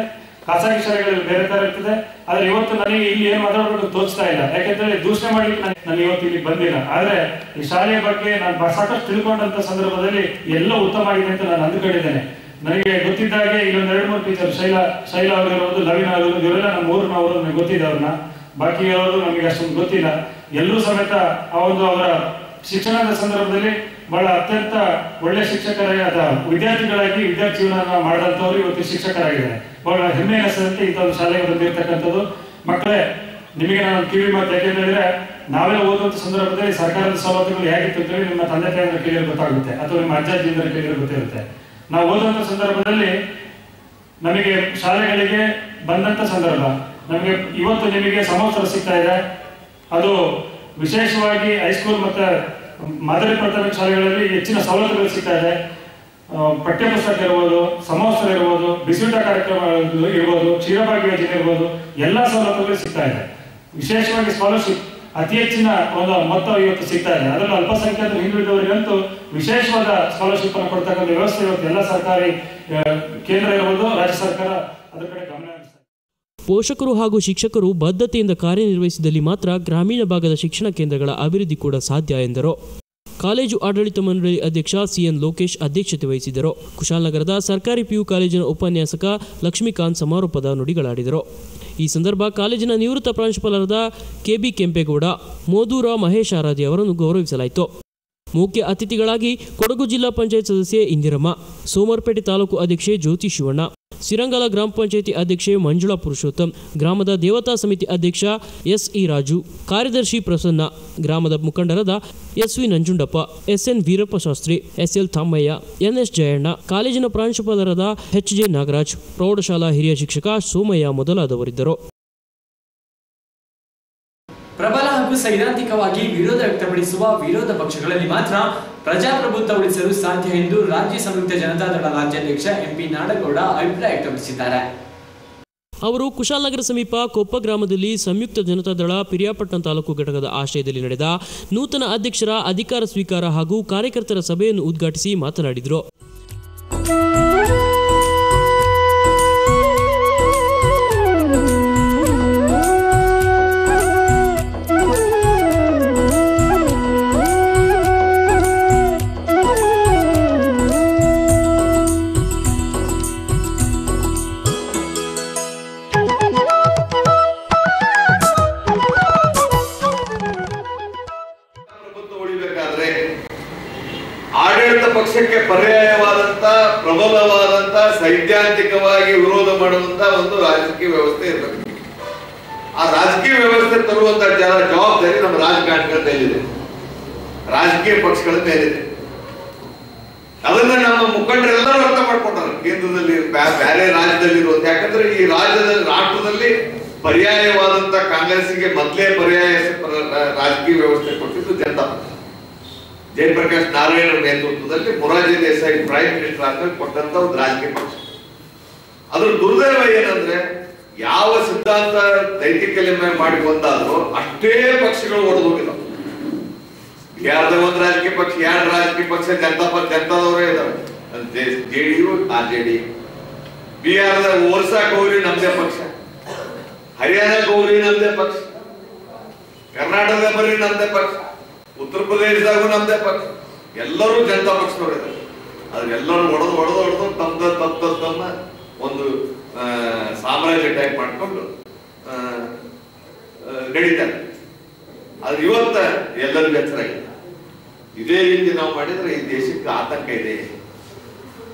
ಖಾಸಗಿ ಶಾಲೆಗಳಲ್ಲಿ ಬೇರೆ ತರ ಇರ್ತದೆ. ಆದ್ರೆ ಇವತ್ತು ನನಗೆ ಇಲ್ಲಿ ಏನ್ ಮಾತಾಡಬೇಕು ತೋರಿಸ್ತಾ ಇಲ್ಲ. ಯಾಕೆಂದ್ರೆ ದೂಷಣೆ ಮಾಡ್ಲಿಕ್ಕೆ ನಾನು ಇವತ್ತು ಇಲ್ಲಿ ಬಂದಿಲ್ಲ. ಆದ್ರೆ ಈ ಶಾಲೆಯ ಬಗ್ಗೆ ನಾನು ಸಾಕಷ್ಟು ತಿಳ್ಕೊಂಡಂತ ಸಂದರ್ಭದಲ್ಲಿ ಎಲ್ಲ ಉತ್ತಮ ಆಗಿದೆ ಅಂತ ನಾನು ಅಂದುಕೊಂಡಿದ್ದೇನೆ. ನನಗೆ ಗೊತ್ತಿದ್ದಾಗೆ ಇಲ್ಲೊಂದು 2-3 ಟೀಚರ್ ಶೈಲಾ ಅವರಿರ್ಬೋದು, ಲವಿನ ಅವರಿರ್ಬೋದು, ಇವರೆಲ್ಲ ನಮ್ಮ ಊರಿನವರು, ನನಗೆ ಗೊತ್ತಿದೆ ಅವ್ರನ್ನ. ಬಾಕಿ ಅವರು ನಮಗೆ ಅಷ್ಟೊಂದು ಗೊತ್ತಿಲ್ಲ. ಎಲ್ಲರೂ ಸಮೇತ ಅವರ ಶಿಕ್ಷಣದ ಸಂದರ್ಭದಲ್ಲಿ ಬಹಳ ಅತ್ಯಂತ ಒಳ್ಳೆ ಶಿಕ್ಷಕರಾಗಿ ಅಥವಾ ವಿದ್ಯಾರ್ಥಿಗಳಾಗಿ ವಿದ್ಯಾರ್ಥಿ ಜೀವನ ಮಾಡಿದಂಥವ್ರು ಇವತ್ತು ಶಿಕ್ಷಕರಾಗಿದ್ದಾರೆ. ಬಹಳ ಹೆಮ್ಮೆ ಅನಿಸ್ತಂತೆ ಇಂಥ ಒಂದು ಶಾಲೆಗೆ ಬಂದಿರತಕ್ಕಂಥದ್ದು. ಮಕ್ಕಳೇ, ನಿಮಗೆ ನಾನು ಕಿವಿ ಮಾತು ಯಾಕೆಂತ ಹೇಳಿದ್ರೆ, ನಾವೇ ಓದುವಂತ ಸಂದರ್ಭದಲ್ಲಿ ಸರ್ಕಾರದ ಸವಲತ್ತುಗಳು ಹೇಗಿತ್ತು ಅಂತ ಹೇಳಿ ನಿಮ್ಮ ತಂದೆ ತಾಯಿಯಂದ್ರೆ ಕೇಳಿದ್ರೆ ಗೊತ್ತಾಗುತ್ತೆ, ಅಥವಾ ನಿಮ್ಮ ಅಜ್ಜಾಜಿಯಿಂದ ಕೇಳಿದ್ರೆ ಗೊತ್ತಿರುತ್ತೆ. ನಾವು ಓದುವಂತ ಸಂದರ್ಭದಲ್ಲಿ ನಮಗೆ ಶಾಲೆಗಳಿಗೆ ಬಂದಂತ ಸಂದರ್ಭ, ನಮಗೆ ಇವತ್ತು ನಿಮಗೆ ಸಮವಸ್ತ್ರ ಸಿಗ್ತಾ ಇದೆ. ಅದು ವಿಶೇಷವಾಗಿ ಹೈಸ್ಕೂಲ್ ಮತ್ತೆ ಮಾದರಿ ಪ್ರಾಥಮಿಕ ಶಾಲೆಗಳಲ್ಲಿ ಹೆಚ್ಚಿನ ಸವಲತ್ತುಗಳು ಸಿಗ್ತಾ ಇದೆ. ಪಠ್ಯ ಪುಸ್ತಕ ಇರ್ಬೋದು, ಸಮವಸ್ತ್ರ ಇರ್ಬೋದು, ಬಿಸಿಯೂಟ ಕಾರ್ಯಕ್ರಮ ಇರ್ಬೋದು, ಕ್ಷೀರಭಾಗ್ಯ ಯೋಜನೆ ಇರ್ಬೋದು, ಎಲ್ಲಾ ಸವಲತ್ತುಗಳು ಸಿಗ್ತಾ ಇದೆ. ವಿಶೇಷವಾಗಿ ಸ್ಕಾಲರ್ಶಿಪ್ ಅತಿ ಹೆಚ್ಚಿನ ಒಂದು ಮೊತ್ತ ಇವತ್ತು ಸಿಗ್ತಾ ಇದೆ. ಅದರಲ್ಲೂ ಅಲ್ಪಸಂಖ್ಯಾತರು ಹಿಂದುಳಿದವರಿಗಂತೂ ವಿಶೇಷವಾದ ಸ್ಕಾಲರ್ಶಿಪ್ ಅನ್ನು ಕೊಡ್ತಕ್ಕಂಥ ವ್ಯವಸ್ಥೆ ಇವತ್ತು ಎಲ್ಲ ಸರ್ಕಾರಿ ಕೇಂದ್ರ ಇರ್ಬೋದು, ರಾಜ್ಯ ಸರ್ಕಾರ ಅದರ ಕಡೆ ಗಮನ ಹರಿಸ್ತಾರೆ. ಪೋಷಕರು ಹಾಗೂ ಶಿಕ್ಷಕರು ಬದ್ಧತೆಯಿಂದ ಕಾರ್ಯನಿರ್ವಹಿಸಿದಲ್ಲಿ ಮಾತ್ರ ಗ್ರಾಮೀಣ ಭಾಗದ ಶಿಕ್ಷಣ ಕೇಂದ್ರಗಳ ಅಭಿವೃದ್ಧಿ ಕೂಡ ಸಾಧ್ಯ ಎಂದರು. ಕಾಲೇಜು ಆಡಳಿತ ಮಂಡಳಿ ಅಧ್ಯಕ್ಷ ಸಿಎನ್ ಲೋಕೇಶ್ ಅಧ್ಯಕ್ಷತೆ ವಹಿಸಿದ್ದರು. ಕುಶಾಲನಗರದ ಸರ್ಕಾರಿ ಪಿಯು ಕಾಲೇಜಿನ ಉಪನ್ಯಾಸಕ ಲಕ್ಷ್ಮೀಕಾಂತ್ ಸಮಾರೋಪದ ನುಡಿಗಳಾಡಿದರು. ಈ ಸಂದರ್ಭ ಕಾಲೇಜಿನ ನಿವೃತ್ತ ಪ್ರಾಂಶುಪಾಲರಾದ ಕೆಬಿ ಕೆಂಪೇಗೌಡ, ಮೋದೂರ ಮಹೇಶ್ ಆರಾಧ್ಯ ಅವರನ್ನು ಗೌರವಿಸಲಾಯಿತು. ಮುಖ್ಯ ಅತಿಥಿಗಳಾಗಿ ಕೊಡಗು ಜಿಲ್ಲಾ ಪಂಚಾಯತ್ ಸದಸ್ಯೆ ಇಂದಿರಮ್ಮ, ಸೋಮವಾರಪೇಟೆ ತಾಲೂಕು ಅಧ್ಯಕ್ಷೆ ಜ್ಯೋತಿ ಶಿವಣ್ಣ, ಸಿರಂಗಲ ಗ್ರಾಮ ಪಂಚಾಯಿತಿ ಅಧ್ಯಕ್ಷೆ ಮಂಜುಳಾ ಪುರುಷೋತ್ತಮ್, ಗ್ರಾಮದ ದೇವತಾ ಸಮಿತಿ ಅಧ್ಯಕ್ಷ ಎಸ್ಇ ರಾಜು, ಕಾರ್ಯದರ್ಶಿ ಪ್ರಸನ್ನ, ಗ್ರಾಮದ ಮುಖಂಡರಾದ SV Nanjundappa, SN Veerappa Shastri, SL Thammaiah, NS Jayanna, ಕಾಲೇಜಿನ ಪ್ರಾಂಶುಪಾಲರಾದ ಎಚ್ಜೆ ನಾಗರಾಜ್, ಪ್ರೌಢಶಾಲಾ ಹಿರಿಯ ಶಿಕ್ಷಕ ಸೋಮಯ್ಯ ಮೊದಲಾದವರಿದ್ದರು. ಪ್ರಬಲ ಹಾಗೂ ಸೈದ್ಧಾಂತಿಕವಾಗಿ ವಿರೋಧ ವ್ಯಕ್ತಪಡಿಸುವ ವಿರೋಧ ಪಕ್ಷಗಳಲ್ಲಿ ಮಾತ್ರ ಪ್ರಜಾಪ್ರಭುತ್ವ ಉಳಿಸಲು ಸಾಧ್ಯ ಎಂದು ರಾಜ್ಯ ಸಂಯುಕ್ತ ಜನತಾದಳ ರಾಜ್ಯಾಧ್ಯಕ್ಷ ಎಂಪಿ ನಾಡಗೌಡ ಅಭಿಪ್ರಾಯ ವ್ಯಕ್ತಪಡಿಸಿದ್ದಾರೆ. ಅವರು ಕುಶಾಲನಗರ ಸಮೀಪ ಕೊಪ್ಪ ಗ್ರಾಮದಲ್ಲಿ ಸಂಯುಕ್ತ ಜನತಾದಳ ಪಿರಿಯಾಪಟ್ಟಣ ತಾಲೂಕು ಘಟಕದ ಆಶ್ರಯದಲ್ಲಿ ನಡೆದ ನೂತನ ಅಧ್ಯಕ್ಷರ ಅಧಿಕಾರ ಸ್ವೀಕಾರ ಹಾಗೂ ಕಾರ್ಯಕರ್ತರ ಸಭೆಯನ್ನು ಉದ್ಘಾಟಿಸಿ ಮಾತನಾಡಿದರು. ಆಡಳಿತ ಪಕ್ಷಕ್ಕೆ ಪರ್ಯಾಯವಾದಂತ ಪ್ರಬಲವಾದಂತ ಸೈದ್ಧಾಂತಿಕವಾಗಿ ವಿರೋಧ ಮಾಡುವಂತ ಒಂದು ರಾಜಕೀಯ ವ್ಯವಸ್ಥೆ ಇರಬೇಕು. ಆ ರಾಜಕೀಯ ವ್ಯವಸ್ಥೆ ತರುವಂತ ಜವಾಬ್ದಾರಿ ನಮ್ಮ ರಾಜಕಾರಣಿಗಳ ಕೈಲಿದೆ. ರಾಜಕೀಯ ಪಕ್ಷಗಳ ಮೇಲಿದೆ. ಅದನ್ನ ನಮ್ಮ ಮುಖಂಡರೆಲ್ಲರೂ ಅರ್ಥ ಮಾಡ್ಕೊತಾರೆ. ಕೇಂದ್ರದಲ್ಲಿ ಬೇರೆ ರಾಜ್ಯದಲ್ಲಿರುವಂತ, ಯಾಕಂದ್ರೆ ಈ ರಾಷ್ಟ್ರದಲ್ಲಿ ಪರ್ಯಾಯವಾದಂತ ಕಾಂಗ್ರೆಸ್ಸಿಗೆ ಮೊದಲೇ ಪರ್ಯಾಯ ರಾಜಕೀಯ ವ್ಯವಸ್ಥೆ ಕೊಟ್ಟಿದ್ದು ಜನತಾ ಪಕ್ಷ. ಜಯಪ್ರಕಾಶ್ ನಾರಾಯಣ ನೇತೃತ್ವದಲ್ಲಿ ಮೊರಾರ್ಜಿ ದೇಸಾಯಿ ಪ್ರೈಮ್ ಮಿನಿಸ್ಟರ್ ಆದ್ಮೇಲೆ ಕೊಟ್ಟಂತ ಒಂದು ರಾಜಕೀಯ ಪಕ್ಷ. ಅದ್ರ ದುರ್ದೈವ ಏನಂದ್ರೆ ಯಾವ ಸಿದ್ಧಾಂತ ನೈತಿಕತೆ ಮಾಡಿ ಒಂದಾದ್ರೂ ಅಷ್ಟೇ ಪಕ್ಷಗಳು ಒಡೆದು ಹೋಗಿಲ್ಲ. ಬಿಹಾರದ ಒಂದು ರಾಜಕೀಯ ಪಕ್ಷ, ಎರಡು ರಾಜಕೀಯ ಪಕ್ಷ ಜನತಾದವರೇ ಇದಾವೆ, ಜೆಡಿಯು ಆರ್ಜೆಡಿ. ಬಿಹಾರದ ಓರ್ಸಾ ಗೌರಿ ನಮ್ದೇ ಪಕ್ಷ, ಹರಿಯಾಣ ಗೌರಿ ನಮ್ದೇ ಪಕ್ಷ, ಕರ್ನಾಟಕದ ಬರೀ ನಮ್ದೇ ಪಕ್ಷ, ಉತ್ತರ ಪ್ರದೇಶದಾಗೂ ನಮ್ದೇ ಪಕ್ಷ. ಎಲ್ಲರೂ ಜನತಾ ಪಕ್ಷದವರು ಇದ್ದಾರೆ. ಅದ್ರೆಲ್ಲರೂ ಹೊಡೆದು ತಮ್ಮ ಒಂದು ಸಾಮ್ರಾಜ್ಯ ಟೈಪ್ ಮಾಡ್ಕೊಂಡು ನಡೀತಾರೆ. ಅದು ಇವತ್ತ ಎಲ್ಲರಿಗೂ ಎಚ್ಚರಾಗಿದೆ. ಇದೇ ರೀತಿ ನಾವು ಮಾಡಿದ್ರೆ ಈ ದೇಶಕ್ಕೆ ಆತಂಕ ಇದೆ.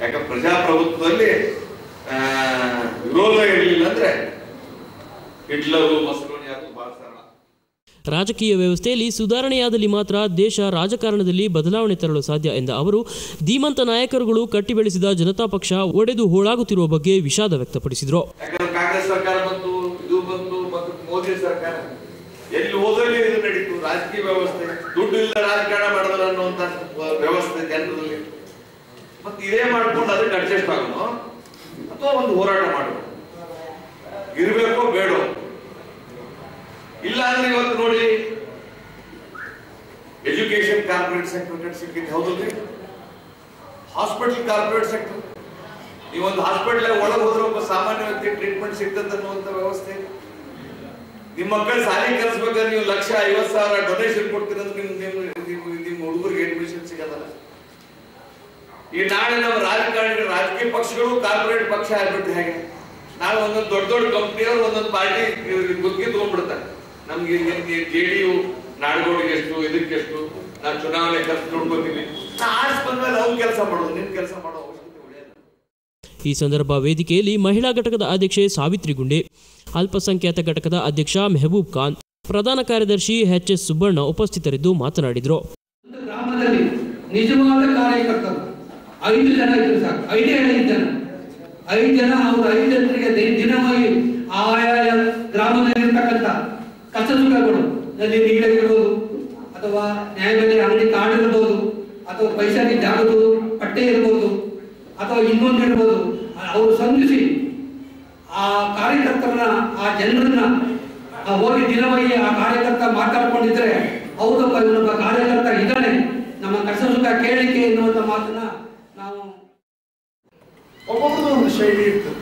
ಯಾಕೆ ಪ್ರಜಾಪ್ರಭುತ್ವದಲ್ಲಿ ವಿರೋಧ ಇರಲಿಲ್ಲ ಅಂದ್ರೆ ಹಿಟ್ಲರು ಮಸ್ಕೋನಿ ಅದು ಬಹಳ ಸರಳ. ರಾಜಕೀಯ ವ್ಯವಸ್ಥೆಯಲ್ಲಿ ಸುಧಾರಣೆಯಾದಲ್ಲಿ ಮಾತ್ರ ದೇಶ ರಾಜಕಾರಣದಲ್ಲಿ ಬದಲಾವಣೆ ತರಲು ಸಾಧ್ಯ ಎಂದ ಅವರು, ಧೀಮಂತ ನಾಯಕರುಗಳು ಕಟ್ಟಿ ಬೆಳೆಸಿದ ಜನತಾ ಪಕ್ಷ ಒಡೆದು ಹೋಳಾಗುತ್ತಿರುವ ಬಗ್ಗೆ ವಿಷಾದ ವ್ಯಕ್ತಪಡಿಸಿದರು. ಕಾಂಗ್ರೆಸ್ ಸರ್ಕಾರ ಬಂತು, ಇದು ಬಂತು, ಮತ್ತು ಮೋದಿ ಸರ್ಕಾರ ಎಲ್ಲಿ ಹೋದಲ್ಲಿ ಇದು ನಡೀತು. ರಾಜಕೀಯ ವ್ಯವಸ್ಥೆ ದುಡ್ಡು ಇಲ್ಲ ರಾಜಕಾರಣ ಮಾಡಿದ್ರೆ ಅನ್ನುವಂತ ವ್ಯವಸ್ಥೆ ಜನರಲ್ಲಿ. ಮತ್ತೆ ಇದೇ ಮಾಡ್ಕೊಂಡು ಅದಕ್ಕೆ ಅಡ್ಜಸ್ಟ್ ಆಗೋಣ ಅಥವಾ ಒಂದು ಹೋರಾಟ ಮಾಡೋಣ, ಇರಬೇಕೋ ಬೇಡೋ. ಇಲ್ಲ ಅಂದ್ರೆ ಇವತ್ತು ನೋಡಿ, ಎಜುಕೇಶನ್ ಕಾರ್ಪೊರೇಟ್ ಸೆಕ್ಟರ್ ಸಿಕ್ಕಿದ್ದು ಹೌದಲ್ರಿ, ಹಾಸ್ಪಿಟಲ್ ಕಾರ್ಪೊರೇಟ್ ಸೆಕ್ಟರ್. ನೀವೊಂದು ಹಾಸ್ಪಿಟಲ್ ಒಳಗೆ ಹೋದ್ರೆ ಒಬ್ಬ ಸಾಮಾನ್ಯ ವ್ಯಕ್ತಿ ಟ್ರೀಟ್ಮೆಂಟ್ ಸಿಗ್ತದೆ ಅನ್ನುವಂತ ವ್ಯವಸ್ಥೆ. ನಿಮ್ಮ ಮಕ್ಕಳು ಶಾಲೆ ಕಲಿಸ್ಬೇಕಾದ್ರೆ ನೀವು 1,50,000 ಡೊನೇಷನ್ ಕೊಡ್ತೀರಂದ್ರೆ ನಿಮ್ಮ ಹುಡುಗರಿಗೆ ಅಡ್ಮಿಷನ್ ಸಿಗಲ್ಲ. ಈ ನಾಳೆ ನಮ್ಮ ರಾಜಕಾರಣಿಗಳು, ರಾಜಕೀಯ ಪಕ್ಷಗಳು ಕಾರ್ಪೊರೇಟ್ ಪಕ್ಷ ಆಗ್ಬಿಟ್ಟು ಹೇಗೆ, ನಾಳೆ ಒಂದೊಂದು ದೊಡ್ಡ ಕಂಪ್ನಿಯವರು ಒಂದೊಂದು ಪಾರ್ಟಿ ಗುತ್ತಿಗೆ ತಗೊಂಡ್ಬಿಡ್ತಾರೆ. ನಮ್ಗೆ ಜೆಡಿಯು ನಾಡಗೋಡಿಗೆ ಎಷ್ಟು, ಇದಕ್ಕೆಷ್ಟು, ನಾವು ಚುನಾವಣೆ ಖರ್ಚು ನೋಡ್ಕೋತೀವಿ. ಆರ್ಟ್ಸ್ ಬಂದ್ಮೇಲೆ ಅವ್ರು ಕೆಲಸ ಮಾಡೋದು, ನಿನ್ ಕೆಲಸ ಮಾಡೋ ಅವಶ್ಯಕತೆ ಉಳಿಯಲ್ಲ. ಈ ಸಂದರ್ಭ ವೇದಿಕೆಯಲ್ಲಿ ಮಹಿಳಾ ಘಟಕದ ಅಧ್ಯಕ್ಷೆ ಸಾವಿತ್ರಿ ಗುಂಡೆ, ಅಲ್ಪಸಂಖ್ಯಾತ ಘಟಕದ ಅಧ್ಯಕ್ಷ ಮೆಹಬೂಬ್ ಖಾನ್, ಪ್ರಧಾನ ಕಾರ್ಯದರ್ಶಿ ಎಚ್.ಎಸ್. ಸುಬ್ಬಣ್ಣ ಉಪಸ್ಥಿತರಿದ್ದು ಮಾತನಾಡಿದರು. ಗ್ರಾಮದಲ್ಲಿ ನಿಜವಾದ ಕಾರ್ಯಕರ್ತರು 5 ಜನ ಇದ್ರು ಸಾಕು, 5 ಜನ ಅವರು 5 ಜನರಿಗೆ ದಿನವಾಗಿ ಆಯಾ ಗ್ರಾಮದಲ್ಲಿರ್ತಕ್ಕಂಥ ಕಸ ಸುಖಗಳು, ನೀರಿರ್ಬೋದು ಅಥವಾ ನ್ಯಾಯಬೆಲೆ ಅಂಗಡಿ ಕಾರ್ಡ್ ಇರ್ಬೋದು ಅಥವಾ ಪೈಸಾಗಿ ಜಾಗದು ಪಟ್ಟೆ ಇರ್ಬೋದು ಅಥವಾ ಇನ್ನೊಂದು ಇರ್ಬೋದು, ಅವರು ಸಂಧಿಸಿ ಆ ಕಾರ್ಯಕರ್ತರನ್ನ, ಆ ಜನರನ್ನ ಹೋಗಿ ದಿನವಾಗಿ ಆ ಕಾರ್ಯಕರ್ತ ಮಾತಾಡ್ಕೊಂಡಿದ್ರೆ ಹೌದು ಇವನೊಬ್ಬ ಕಾರ್ಯಕರ್ತ ಇದ್ದಾನೆ, ನಮ್ಮ ಕಷ್ಟ ಸುಖ ಕೇಳಿಕೆ ಎನ್ನುವಂತ ಮಾತನ್ನ ನಾವು ಒಬ್ಬೊಬ್ಬರದು ಒಂದು ಶೈಲಿ ಇರ್ತದೆ.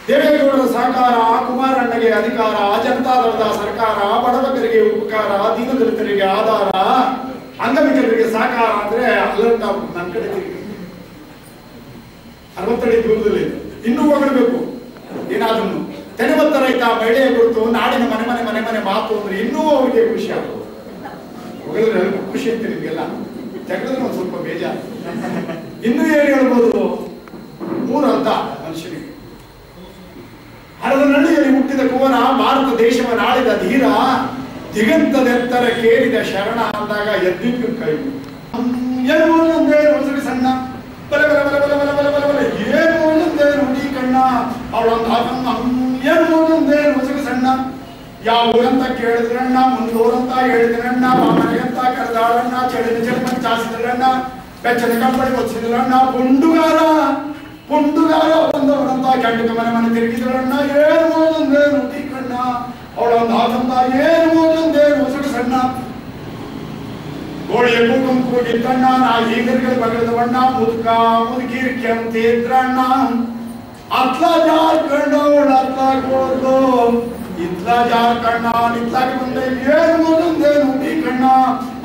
ದೇವೇಗೌಡರ ಸಹಕಾರ, ಕುಮಾರಣ್ಣಗೆ ಅಧಿಕಾರ, ಜನತಾದಳದ ಸರ್ಕಾರ, ಬಡವರಿಗೆ ಉಪಕಾರ, ದೀನದಲಿತರಿಗೆ ಆಧಾರ, ಅಂಗವಿಕಲರಿಗೆ ಸಹಕಾರ ಅಂದ್ರೆ ಅಲರ್ಟ್ ಆಗ್ಬೇಕು. ನನ್ನ ಕಡೆ 60 ಅಡಿ ದೂರದಲ್ಲಿ ಇನ್ನೂ ಹೊಗಳಬೇಕು. ಏನಾದ್ರೂ ತೆನೆಬತ್ತ ರೈತ ಮಹಿಳೆಯ ಕುರಿತು ನಾಡಿನ ಮನೆ ಮನೆ ಮನೆ ಮನೆ ಮಾತು ಅಂದ್ರೆ ಇನ್ನೂ ಅವರಿಗೆ ಖುಷಿ ಆಗೋದು. ಹೊಗಳಿದ್ರೆ ಖುಷಿ ಅಂತ ನಿಮ್ಗೆಲ್ಲ, ಜಗದಲ್ಲಿ ಒಂದು ಸ್ವಲ್ಪ ಬೇಜಾರು. ಇನ್ನೂ ಏನು ಹೇಳ್ಬೋದು, 3 ಅರ್ಥ ಮನುಷ್ಯನಿಗೆ. ಹರದನಹಳ್ಳಿಯಲ್ಲಿ ಹುಟ್ಟಿದ ಕುವರ, ಭಾರತ ದೇಶವನ್ನಾಳಿದ ಧೀರ, ದಿಗಂತದೆತ್ತರ ಕೇಳಿದ ಶರಣ ಅಂದಾಗ ಎದ್ದಿದ್ದು ಕೈ. ಏನು ಒಂದ್ಸರಿ ಸಣ್ಣ ಬಲೆ ಬಲೆ ಬಲೆ ಬಲೆ ಬಲೆ ಬಲೆ ಬಲೆ ಬಲೆ ಏನು ಒಂದೇ ನುಡಿ ಕಣ್ಣ ಅವಳೊಂದು ಏನು ಒಂದೇ ಒಂದ್ಸರಿ ಸಣ್ಣ. ಯಾವ ಊರಂತ ಕೇಳಿದ್ರಣ್ಣ, ಮುಂದೂರಂತ ಹೇಳಿದ್ರಣ್ಣ, ಮನೆಯಂತ ಕರೆದಾಳಣ್ಣ, ಚಳಿನ ಚಳಿಮನ್ ಚಾಸಿದ್ರಣ್ಣ, ಬೆಚ್ಚನ ಕಂಬಳಿ ಒಚ್ಚಿದ್ರಣ್ಣ, ಪುಂಡುಗಾರ ಬಂದವರಂತ ಕೆಂಡಕ ಮನೆ ಮನೆ ತಿರುಗಿದ್ರಣ್ಣ. ಏನು ಒಂದೇ ನುಡಿ ಕಣ್ಣ ಅವಳೊಂದು ಹಾಕಂತ ಏನು ಒಂದೇ ಹೊಸಡು ಸಣ್ಣ. ಗೋಳಿಯ ಕೂಗಂ ಕೂಗಿದ್ದಣ್ಣ, ನಾ ಈಗರಿಗೆ ಬಗಲದವಣ್ಣ, ಮುದುಕೀರ್ ಕೆಂತಿದ್ರಣ್ಣ. ಅತ್ಲ ಜಾರ್ಕಂಡವಳ ಅತ್ಲ ಕೊಡ್ದು ಇತ್ಲ ಜಾರ್ಕಣ್ಣ, ನಿತ್ಲಾಗಿ ಬಂದೆ ಏನು ಒಂದೇ ನುಡಿ ಕಣ್ಣ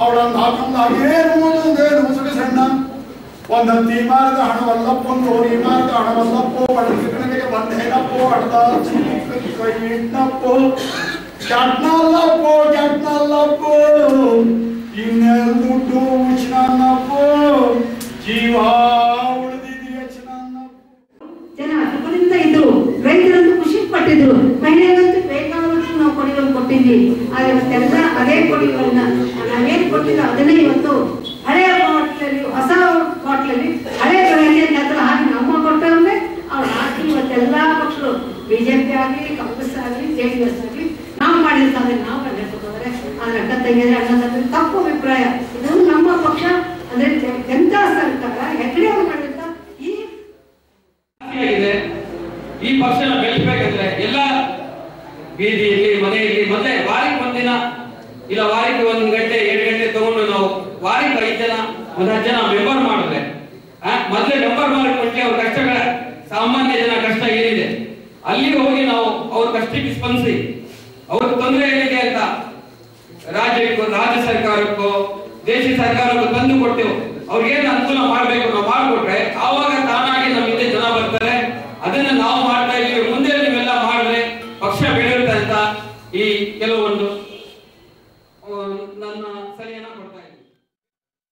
ಅವಳೊಂದು ಹಾಕಂತ ಏನು ಒಂದೇ ಹೊಸಡು ಸಣ್ಣ. ಒಂದಂತಿ ಮಾರದ ಹಣವಲ್ಲಪ್ಪೊಂದು ಹೋಗಿ ಮಾರದ ಹಣವಲ್ಲಪ್ಪೋ, ಅಡಗಿಗೆ ಬಂದೇನಪ್ಪೋ, ಅಡ್ದ ಕೈ ಇಟ್ಟಪ್ಪೋ, ಕೆಟ್ನಲ್ಲಪ್ಪೋ ಇನ್ನೆಲ್ಲ ದುಡ್ಡು ಉಚ್ನಪ್ಪೋ, ಜೀವ ಉಳಿದಿದೆಯ ಜನ ಸುಖದಿಂದ ಇದ್ರು, ರೈತರಂತೂ ಖುಷಿ ಪಟ್ಟಿದ್ರು, ಮಹಿಳೆಯರಂತೂ ಬೇಕಾದಷ್ಟು ನಾವು ಕೊಡುಗೆಗಳು ಕೊಟ್ಟಿದ್ವಿ. ಆದ್ರೆ ಅದೇ ಕೊಡುಗೆಗಳನ್ನ ನಾವೇನ್ ಕೊಟ್ಟು ಕೊಟ್ಟಿದ್ದು ಅದನ್ನೇ ಇವತ್ತು ಹಳೆಯ ಬಾಟ್ಲಲ್ಲಿ ಹೊಸ ಬಾಟ್ಲಲ್ಲಿ ಹಳೆಯ ಬೆಳೆಗೆ ನಂತರ ಹಾಕಿ ನಮ್ಮ ಕೊಟ್ಟವನ್ನೇ ಅವ್ರು ಹಾಕಿ ಇವತ್ತೆಲ್ಲ ಪಕ್ಷಗಳು ಬಿಜೆಪಿ ಆಗಲಿ ಕಾಂಗ್ರೆಸ್ ಆಗಲಿ JDS ಆಗಲಿ ನಾವು ಮಾಡಿರ್ತಾರೆ ನಾವು ಕಂಡಿರ್ತಾರೆ. ಆದ್ರೆ ಅಣ್ಣ ತಂಗಿದ್ರೆ ತಪ್ಪು ಅಭಿಪ್ರಾಯ. ಇದು ನಮ್ಮ ಪಕ್ಷ ಅಂದ್ರೆ ಜನತಾ ಸರ್ಕಾರ ಹೆಗ್ಡೆ ಅವರು ಮಾಡಿದ ಈ ಪಕ್ಷನ ಬೆಳೆಸಬೇಕಂದ್ರೆ ಎಲ್ಲ ಬೀದಿಯಲ್ಲಿ ಮನೆಯಲ್ಲಿ ಮೊದಲೇ ವಾರಕ್ಕೆ ಒಂದಿನ ಇಲ್ಲ ವಾರಕ್ಕೆ 1 ಗಂಟೆ 2 ಗಂಟೆ ತಗೊಂಡು ನಾವು ವಾರಕ್ಕೆ 5 ಜನ 10 ಜನ ಮೆಂಬರ್ ಮಾಡಿದ್ರೆ ಮೊದಲೇ ಮೆಂಬರ್ ಮಾಡಿಕೊಟ್ಟೆ ಅವ್ರ ಕಷ್ಟಗಳ ಸಾಮಾನ್ಯ ಜನ ಕಷ್ಟ ಏನಿದೆ ಅಲ್ಲಿ ಹೋಗಿ ನಾವು ಅವ್ರ ಕಷ್ಟಕ್ಕೆ ಸ್ಪಂದಿಸಿ ಅವ್ರ ತೊಂದರೆ ಏನಿದೆ ಅಂತ ರಾಜ್ಯ ಸರ್ಕಾರಕ್ಕೋ ದೇಶ ಸರ್ಕಾರಕ್ಕೂ ತಂದು ಕೊಟ್ಟೆವು. ಅವ್ರಿಗೇನು ಅನುಕೂಲ ಮಾಡ್ಬೇಕು ನಾವು ಮಾಡಿಕೊಟ್ರೆ ಆವಾಗ ತಾನಾಗಿ ನಮ್ಮ ಹಿಂದೆ ಜನ ಬರ್ತಾರೆ. ಅದನ್ನ ನಾವು ಮಾಡ್ತಾ ಇದ್ದೀವಿ. ಮುಂದೆ ನೀವೆಲ್ಲ ಮಾಡಿದ್ರೆ ಪಕ್ಷ ಬೆಳೆಯುತ್ತೆ ಅಂತ ಈ ಕೆಲವೊಂದು ನನ್ನ ಸಲಹೆಯನ್ನ ಕೊಡ್ತಾ ಇದ್ದೀನಿ.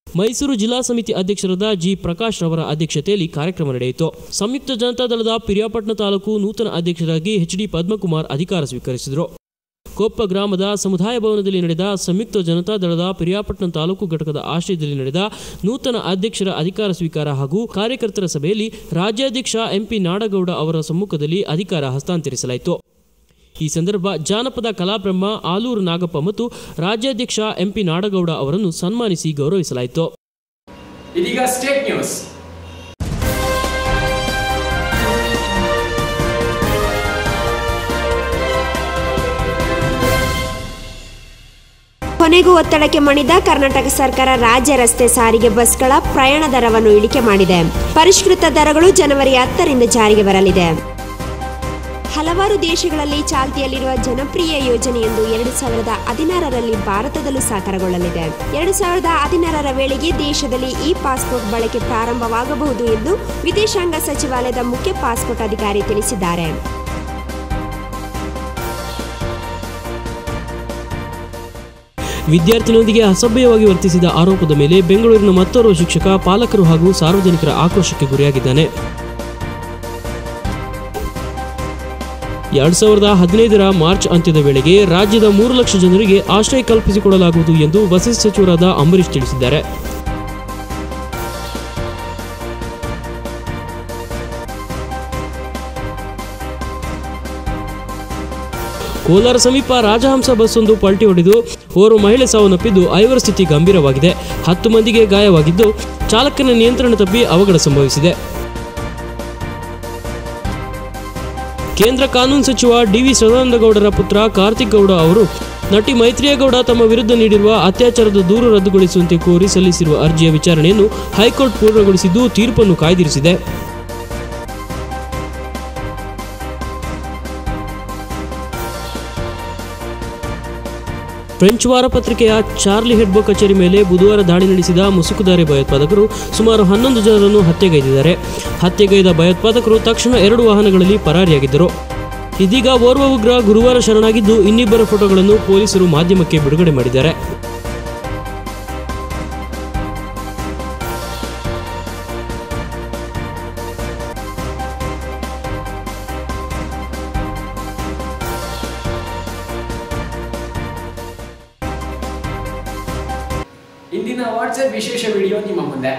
ಮೈಸೂರು ಜಿಲ್ಲಾ ಸಮಿತಿ ಅಧ್ಯಕ್ಷರಾದ ಜಿ ಪ್ರಕಾಶ್ ರವರ ಅಧ್ಯಕ್ಷತೆಯಲ್ಲಿ ಕಾರ್ಯಕ್ರಮ ನಡೆಯಿತು. ಸಂಯುಕ್ತ ಜನತಾದಳದ ಪಿರಿಯಾಪಟ್ಟಣ ತಾಲೂಕು ನೂತನ ಅಧ್ಯಕ್ಷರಾಗಿ HD ಪದ್ಮಕುಮಾರ್ ಅಧಿಕಾರ ಸ್ವೀಕರಿಸಿದರು. ಕೊಪ್ಪ ಗ್ರಾಮದ ಸಮುದಾಯ ಭವನದಲ್ಲಿ ನಡೆದ ಸಂಯುಕ್ತ ಜನತಾದಳದ ಪಿರಿಯಾಪಟ್ಟಣ ತಾಲೂಕು ಘಟಕದ ಆಶ್ರಯದಲ್ಲಿ ನಡೆದ ನೂತನ ಅಧ್ಯಕ್ಷರ ಅಧಿಕಾರ ಸ್ವೀಕಾರ ಹಾಗೂ ಕಾರ್ಯಕರ್ತರ ಸಭೆಯಲ್ಲಿ ರಾಜ್ಯಾಧ್ಯಕ್ಷ MP ನಾಡಗೌಡ ಅವರ ಸಮ್ಮುಖದಲ್ಲಿ ಅಧಿಕಾರ ಹಸ್ತಾಂತರಿಸಲಾಯಿತು. ಈ ಸಂದರ್ಭ ಜಾನಪದ ಕಲಾಬ್ರಹ್ಮ ಆಲೂರು ನಾಗಪ್ಪ ಮತ್ತು ರಾಜ್ಯಾಧ್ಯಕ್ಷ MP ನಾಡಗೌಡ ಅವರನ್ನು ಸನ್ಮಾನಿಸಿ ಗೌರವಿಸಲಾಯಿತು. ಇದೀಗ ಸ್ಟೇಟ್ ನ್ಯೂಸ್. ಕೊನೆಗೂ ಒತ್ತಡಕ್ಕೆ ಮಣಿದ ಕರ್ನಾಟಕ ಸರ್ಕಾರ ರಾಜ್ಯ ರಸ್ತೆ ಸಾರಿಗೆ ಬಸ್ಗಳ ಪ್ರಯಾಣ ದರವನ್ನು ಇಳಿಕೆ ಮಾಡಿದೆ. ಪರಿಷ್ಕೃತ ದರಗಳು ಜನವರಿ 10ರಿಂದ ಜಾರಿಗೆ ಬರಲಿದೆ. ಹಲವಾರು ದೇಶಗಳಲ್ಲಿ ಚಾಲ್ತಿಯಲ್ಲಿರುವ ಜನಪ್ರಿಯ ಯೋಜನೆಯೊಂದು 2016ರಲ್ಲಿ ಭಾರತದಲ್ಲೂ ಸಾಕಾರಗೊಳ್ಳಲಿದೆ. 2016ರ ವೇಳೆಗೆ ದೇಶದಲ್ಲಿ ಇ ಪಾಸ್ಪೋರ್ಟ್ ಬಳಕೆ ಪ್ರಾರಂಭವಾಗಬಹುದು ಎಂದು ವಿದೇಶಾಂಗ ಸಚಿವಾಲಯದ ಮುಖ್ಯ ಪಾಸ್ಪೋರ್ಟ್ ಅಧಿಕಾರಿ ತಿಳಿಸಿದ್ದಾರೆ. ವಿದ್ಯಾರ್ಥಿನೊಂದಿಗೆ ಅಸಭ್ಯವಾಗಿ ವರ್ತಿಸಿದ ಆರೋಪದ ಮೇಲೆ ಬೆಂಗಳೂರಿನ ಮತ್ತೋರ್ವ ಶಿಕ್ಷಕ ಪಾಲಕರು ಹಾಗೂ ಸಾರ್ವಜನಿಕರ ಆಕ್ರೋಶಕ್ಕೆ ಗುರಿಯಾಗಿದ್ದಾನೆ. 2015ರ ಮಾರ್ಚ್ ಅಂತ್ಯದ ವೇಳೆಗೆ ರಾಜ್ಯದ 3 ಲಕ್ಷ ಜನರಿಗೆ ಆಶ್ರಯ ಕಲ್ಪಿಸಿಕೊಡಲಾಗುವುದು ಎಂದು ವಸತಿ ಸಚಿವರಾದ ಅಂಬರೀಶ್ ತಿಳಿಸಿದ್ದಾರೆ. ಕೋಲಾರ ಸಮೀಪ ರಾಜಹಂಸ ಬಸ್ಸೊಂದು ಪಲ್ಟಿ ಹೊಡೆದು ಓರ್ವ ಮಹಿಳೆ ಸಾವನ್ನಪ್ಪಿದ್ದು 5ರ ಸ್ಥಿತಿ ಗಂಭೀರವಾಗಿದೆ. 10 ಮಂದಿಗೆ ಗಾಯವಾಗಿದ್ದು ಚಾಲಕನ ನಿಯಂತ್ರಣ ತಪ್ಪಿ ಅವಘಡ ಸಂಭವಿಸಿದೆ. ಕೇಂದ್ರ ಕಾನೂನು ಸಚಿವ DV ಸದಾನಂದಗೌಡರ ಪುತ್ರ ಕಾರ್ತಿಕ್ ಗೌಡ ಅವರು ನಟಿ ಮೈತ್ರಿಯೇಗೌಡ ತಮ್ಮ ವಿರುದ್ಧ ನೀಡಿರುವ ಅತ್ಯಾಚಾರದ ದೂರು ರದ್ದುಗೊಳಿಸುವಂತೆ ಕೋರಿ ಸಲ್ಲಿಸಿರುವ ಅರ್ಜಿಯ ವಿಚಾರಣೆಯನ್ನು ಹೈಕೋರ್ಟ್ ಪೂರ್ಣಗೊಳಿಸಿದ್ದು ತೀರ್ಪನ್ನು ಕಾಯ್ದಿರಿಸಿದೆ. ಫ್ರೆಂಚ್ ವಾರಪತ್ರಿಕೆಯ ಚಾರ್ಲಿ ಹೆಬ್ಡೋ ಕಚೇರಿ ಮೇಲೆ ಬುಧವಾರ ದಾಳಿ ನಡೆಸಿದ ಮುಸುಕುಧಾರಿ ಭಯೋತ್ಪಾದಕರು ಸುಮಾರು 11 ಜನರನ್ನು ಹತ್ಯೆಗೈದಿದ್ದಾರೆ. ಹತ್ಯೆಗೈದ ಭಯೋತ್ಪಾದಕರು ತಕ್ಷಣ 2 ವಾಹನಗಳಲ್ಲಿ ಪರಾರಿಯಾಗಿದ್ದರು. ಇದೀಗ ಓರ್ವ ಉಗ್ರ ಗುರುವಾರ ಶರಣಾಗಿದ್ದು ಇನ್ನಿಬ್ಬರ ಫೋಟೋಗಳನ್ನು ಪೊಲೀಸರು ಮಾಧ್ಯಮಕ್ಕೆ ಬಿಡುಗಡೆ ಮಾಡಿದ್ದಾರೆ. ಇಂದಿನ ವಾಟ್ಸ್ಆಪ್ ವಿಶೇಷ ವಿಡಿಯೋ ನಿಮ್ಮ ಮುಂದೆ.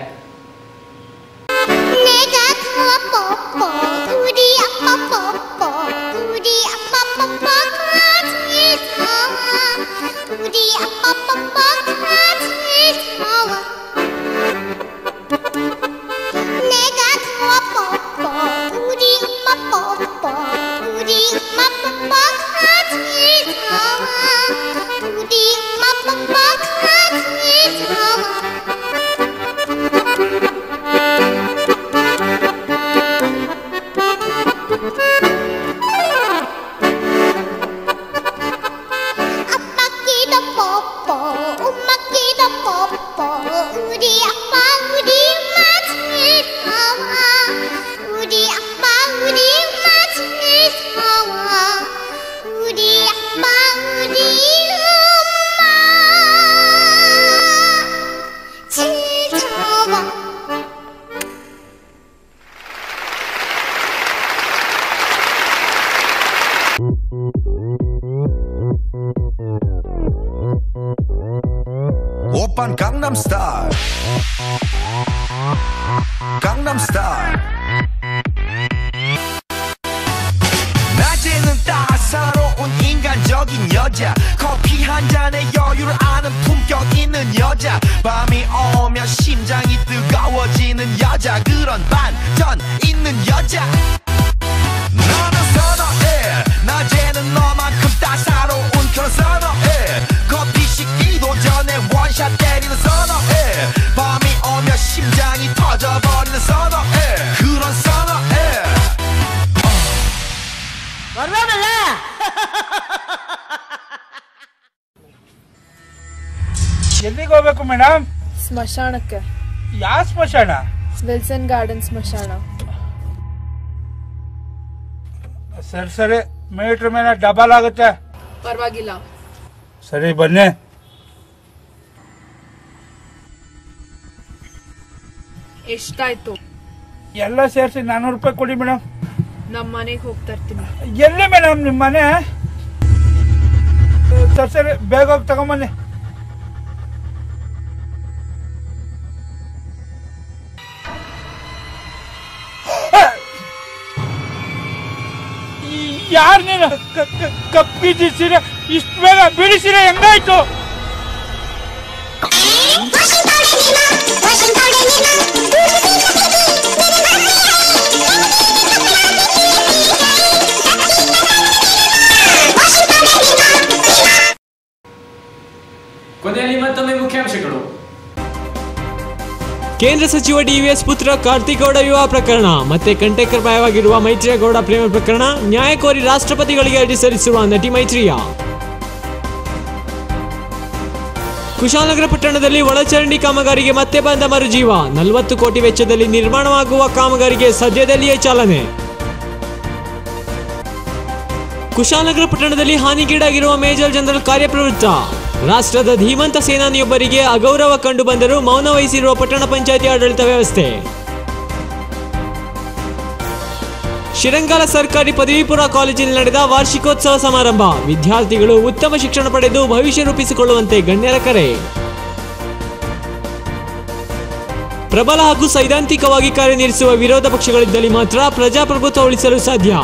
오빤 강남스타일 강남스타일 낮에는 따사로운 인간적인 여자 커피 한 잔에 여유를 아는 품격 있는 여자 밤이 오면 심장이 뜨거워지는 여자 그런 반전 있는 여자 너는 선어해 낮에는 너만큼 따사로운 그런 선어해 커피 식기도 전에 원샷 때리는 선어해 밤이 오면 심장이 터져버리는 선어해 그런 선어해 ಎಲ್ಲಿಗೆ ಹೋಗ್ಬೇಕು ಮೇಡಮ್? ಸ್ಮಶಾನಕ್ಕೆ. ಯಾವ ಸ್ಮಶಾನ? ವಿಲ್ಸನ್ ಗಾರ್ಡನ್ ಸ್ಮಶಾನ. ಸರಿ ಸರಿ, ಮೀಟರ್ ಮೇಲೆ ಡಬಲ್ ಆಗುತ್ತೆ. ಪರವಾಗಿಲ್ಲ. ಸರಿ ಬನ್ನಿ. ಎಷ್ಟಾಯ್ತು? ಎಲ್ಲ ಸೇರಿಸಿ 400 ರೂಪಾಯಿ ಕೊಡಿ ಮೇಡಮ್. ನಮ್ಮ ಮನೆಗೆ ಹೋಗ್ತಾ ಇರ್ತೀನಿ. ಎಲ್ಲಿ ಮೇಡಮ್ ನಿಮ್ಮ ಮನೆ? ಸರಿ ಸರಿ, ಬೇಗ ಹೋಗಿ ತಗೊಂಬನ್ನಿ. ಯಾರು ನೀನು? ಕಪ್ಪಿದ್ದ ಸೀರೆ ಇಷ್ಟು ಬೇಗ ಬಿಳಿ ಸೀರೆ ಹೆಂಗಾಯ್ತು? ಕೊನೆಯಲ್ಲಿ ಮತ್ತೊಮ್ಮೆ ಮುಖ್ಯಾಂಶಗಳು. ಕೇಂದ್ರ ಸಚಿವ ಡಿವಿಎಸ್ ಪುತ್ರ ಕಾರ್ತಿಕ್ ಗೌಡ ವಿವಾಹ ಪ್ರಕರಣ ಮತ್ತೆ ಕಂಟೇಕರ್ ಭಯವಾಗಿರುವ ಮೈತ್ರಿಯಗೌಡ ಪ್ರೇಮ ಪ್ರಕರಣ ನ್ಯಾಯ ಕೋರಿ ರಾಷ್ಟ್ರಪತಿಗಳಿಗೆ ಅರ್ಜಿ ಸಲ್ಲಿಸಿರುವ ನಟಿ ಮೈತ್ರಿಯ. ಕುಶಾಲನಗರ ಪಟ್ಟಣದಲ್ಲಿ ಒಳಚರಂಡಿ ಕಾಮಗಾರಿಗೆ ಮತ್ತೆ ಬಂದ ಮರುಜೀವ 40 ಕೋಟಿ ವೆಚ್ಚದಲ್ಲಿ ನಿರ್ಮಾಣವಾಗುವ ಕಾಮಗಾರಿಗೆ ಸದ್ಯದಲ್ಲಿಯೇ ಚಾಲನೆ. ಕುಶಾಲನಗರ ಪಟ್ಟಣದಲ್ಲಿ ಹಾನಿಗೀಡಾಗಿರುವ ಮೇಜರ್ ಜನರಲ್ ಕಾರ್ಯಪ್ರವೃತ್ತ. ರಾಷ್ಟ್ರದ ಧೀಮಂತ ಸೇನಾನಿಯೊಬ್ಬರಿಗೆ ಅಗೌರವ ಕಂಡು ಬಂದರೂ ಮೌನ ವಹಿಸಿರುವ ಪಟ್ಟಣ ಪಂಚಾಯಿತಿ ಆಡಳಿತ ವ್ಯವಸ್ಥೆ. ಶಿರಂಗಾಲ ಸರ್ಕಾರಿ ಪದವಿ ಪೂರ್ವ ಕಾಲೇಜಿನಲ್ಲಿ ನಡೆದ ವಾರ್ಷಿಕೋತ್ಸವ ಸಮಾರಂಭ. ವಿದ್ಯಾರ್ಥಿಗಳು ಉತ್ತಮ ಶಿಕ್ಷಣ ಪಡೆದು ಭವಿಷ್ಯ ರೂಪಿಸಿಕೊಳ್ಳುವಂತೆ ಗಣ್ಯರ ಕರೆ. ಪ್ರಬಲ ಹಾಗೂ ಸೈದ್ಧಾಂತಿಕವಾಗಿ ಕಾರ್ಯನಿರ್ವಹಿಸುವ ವಿರೋಧ ಪಕ್ಷಗಳಿದ್ದಲ್ಲಿ ಮಾತ್ರ ಪ್ರಜಾಪ್ರಭುತ್ವ ಉಳಿಸಲು ಸಾಧ್ಯ.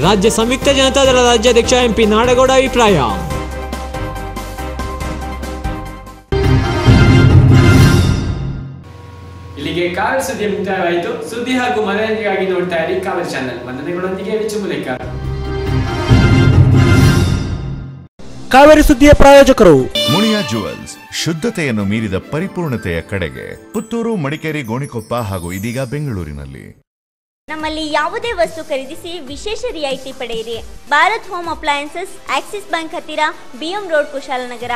ರಾಜ್ಯ ಸಂಯುಕ್ತ ಜನತಾದಳ ರಾಜ್ಯಾಧ್ಯಕ್ಷ ಎಂಪಿ ನಾಡಗೌಡ ಅಭಿಪ್ರಾಯ. ಇಲ್ಲಿಗೆ ಕಾವೇರಿ ಸುದ್ದಿ ಮುಕ್ತಾಯವಾಯಿತು. ಸುದ್ದಿ ಹಾಗೂ ಮನರಂಜನೆಗಾಗಿ ನೋಡ್ತಾ ಇರಿ ಕಾವೇರಿ ಚಾನೆಲ್. ವಂದನೆಗಳೊಂದಿಗೆ ವಿಚು ಮೂಲಕ. ಕಾವೇರಿ ಸುದ್ದಿಯ ಪ್ರಾಯೋಜಕರು ಮುನಿಯಾ ಜುವೆಲ್ಸ್, ಶುದ್ಧತೆಯನ್ನು ಮೀರಿದ ಪರಿಪೂರ್ಣತೆಯ ಕಡೆಗೆ. ಪುತ್ತೂರು, ಮಡಿಕೇರಿ, ಗೋಣಿಕೊಪ್ಪ ಹಾಗೂ ಇದೀಗ ಬೆಂಗಳೂರಿನಲ್ಲಿ. ನಮ್ಮಲ್ಲಿ ಯಾವುದೇ ವಸ್ತು ಖರೀದಿಸಿ ವಿಶೇಷ ರಿಯಾಯಿತಿ ಪಡೆಯಿರಿ. Bharat home appliances, Axis bank ಹತ್ತಿರ, ಬಿಎಂ ರೋಡ್, ಕುಶಾಲನಗರ.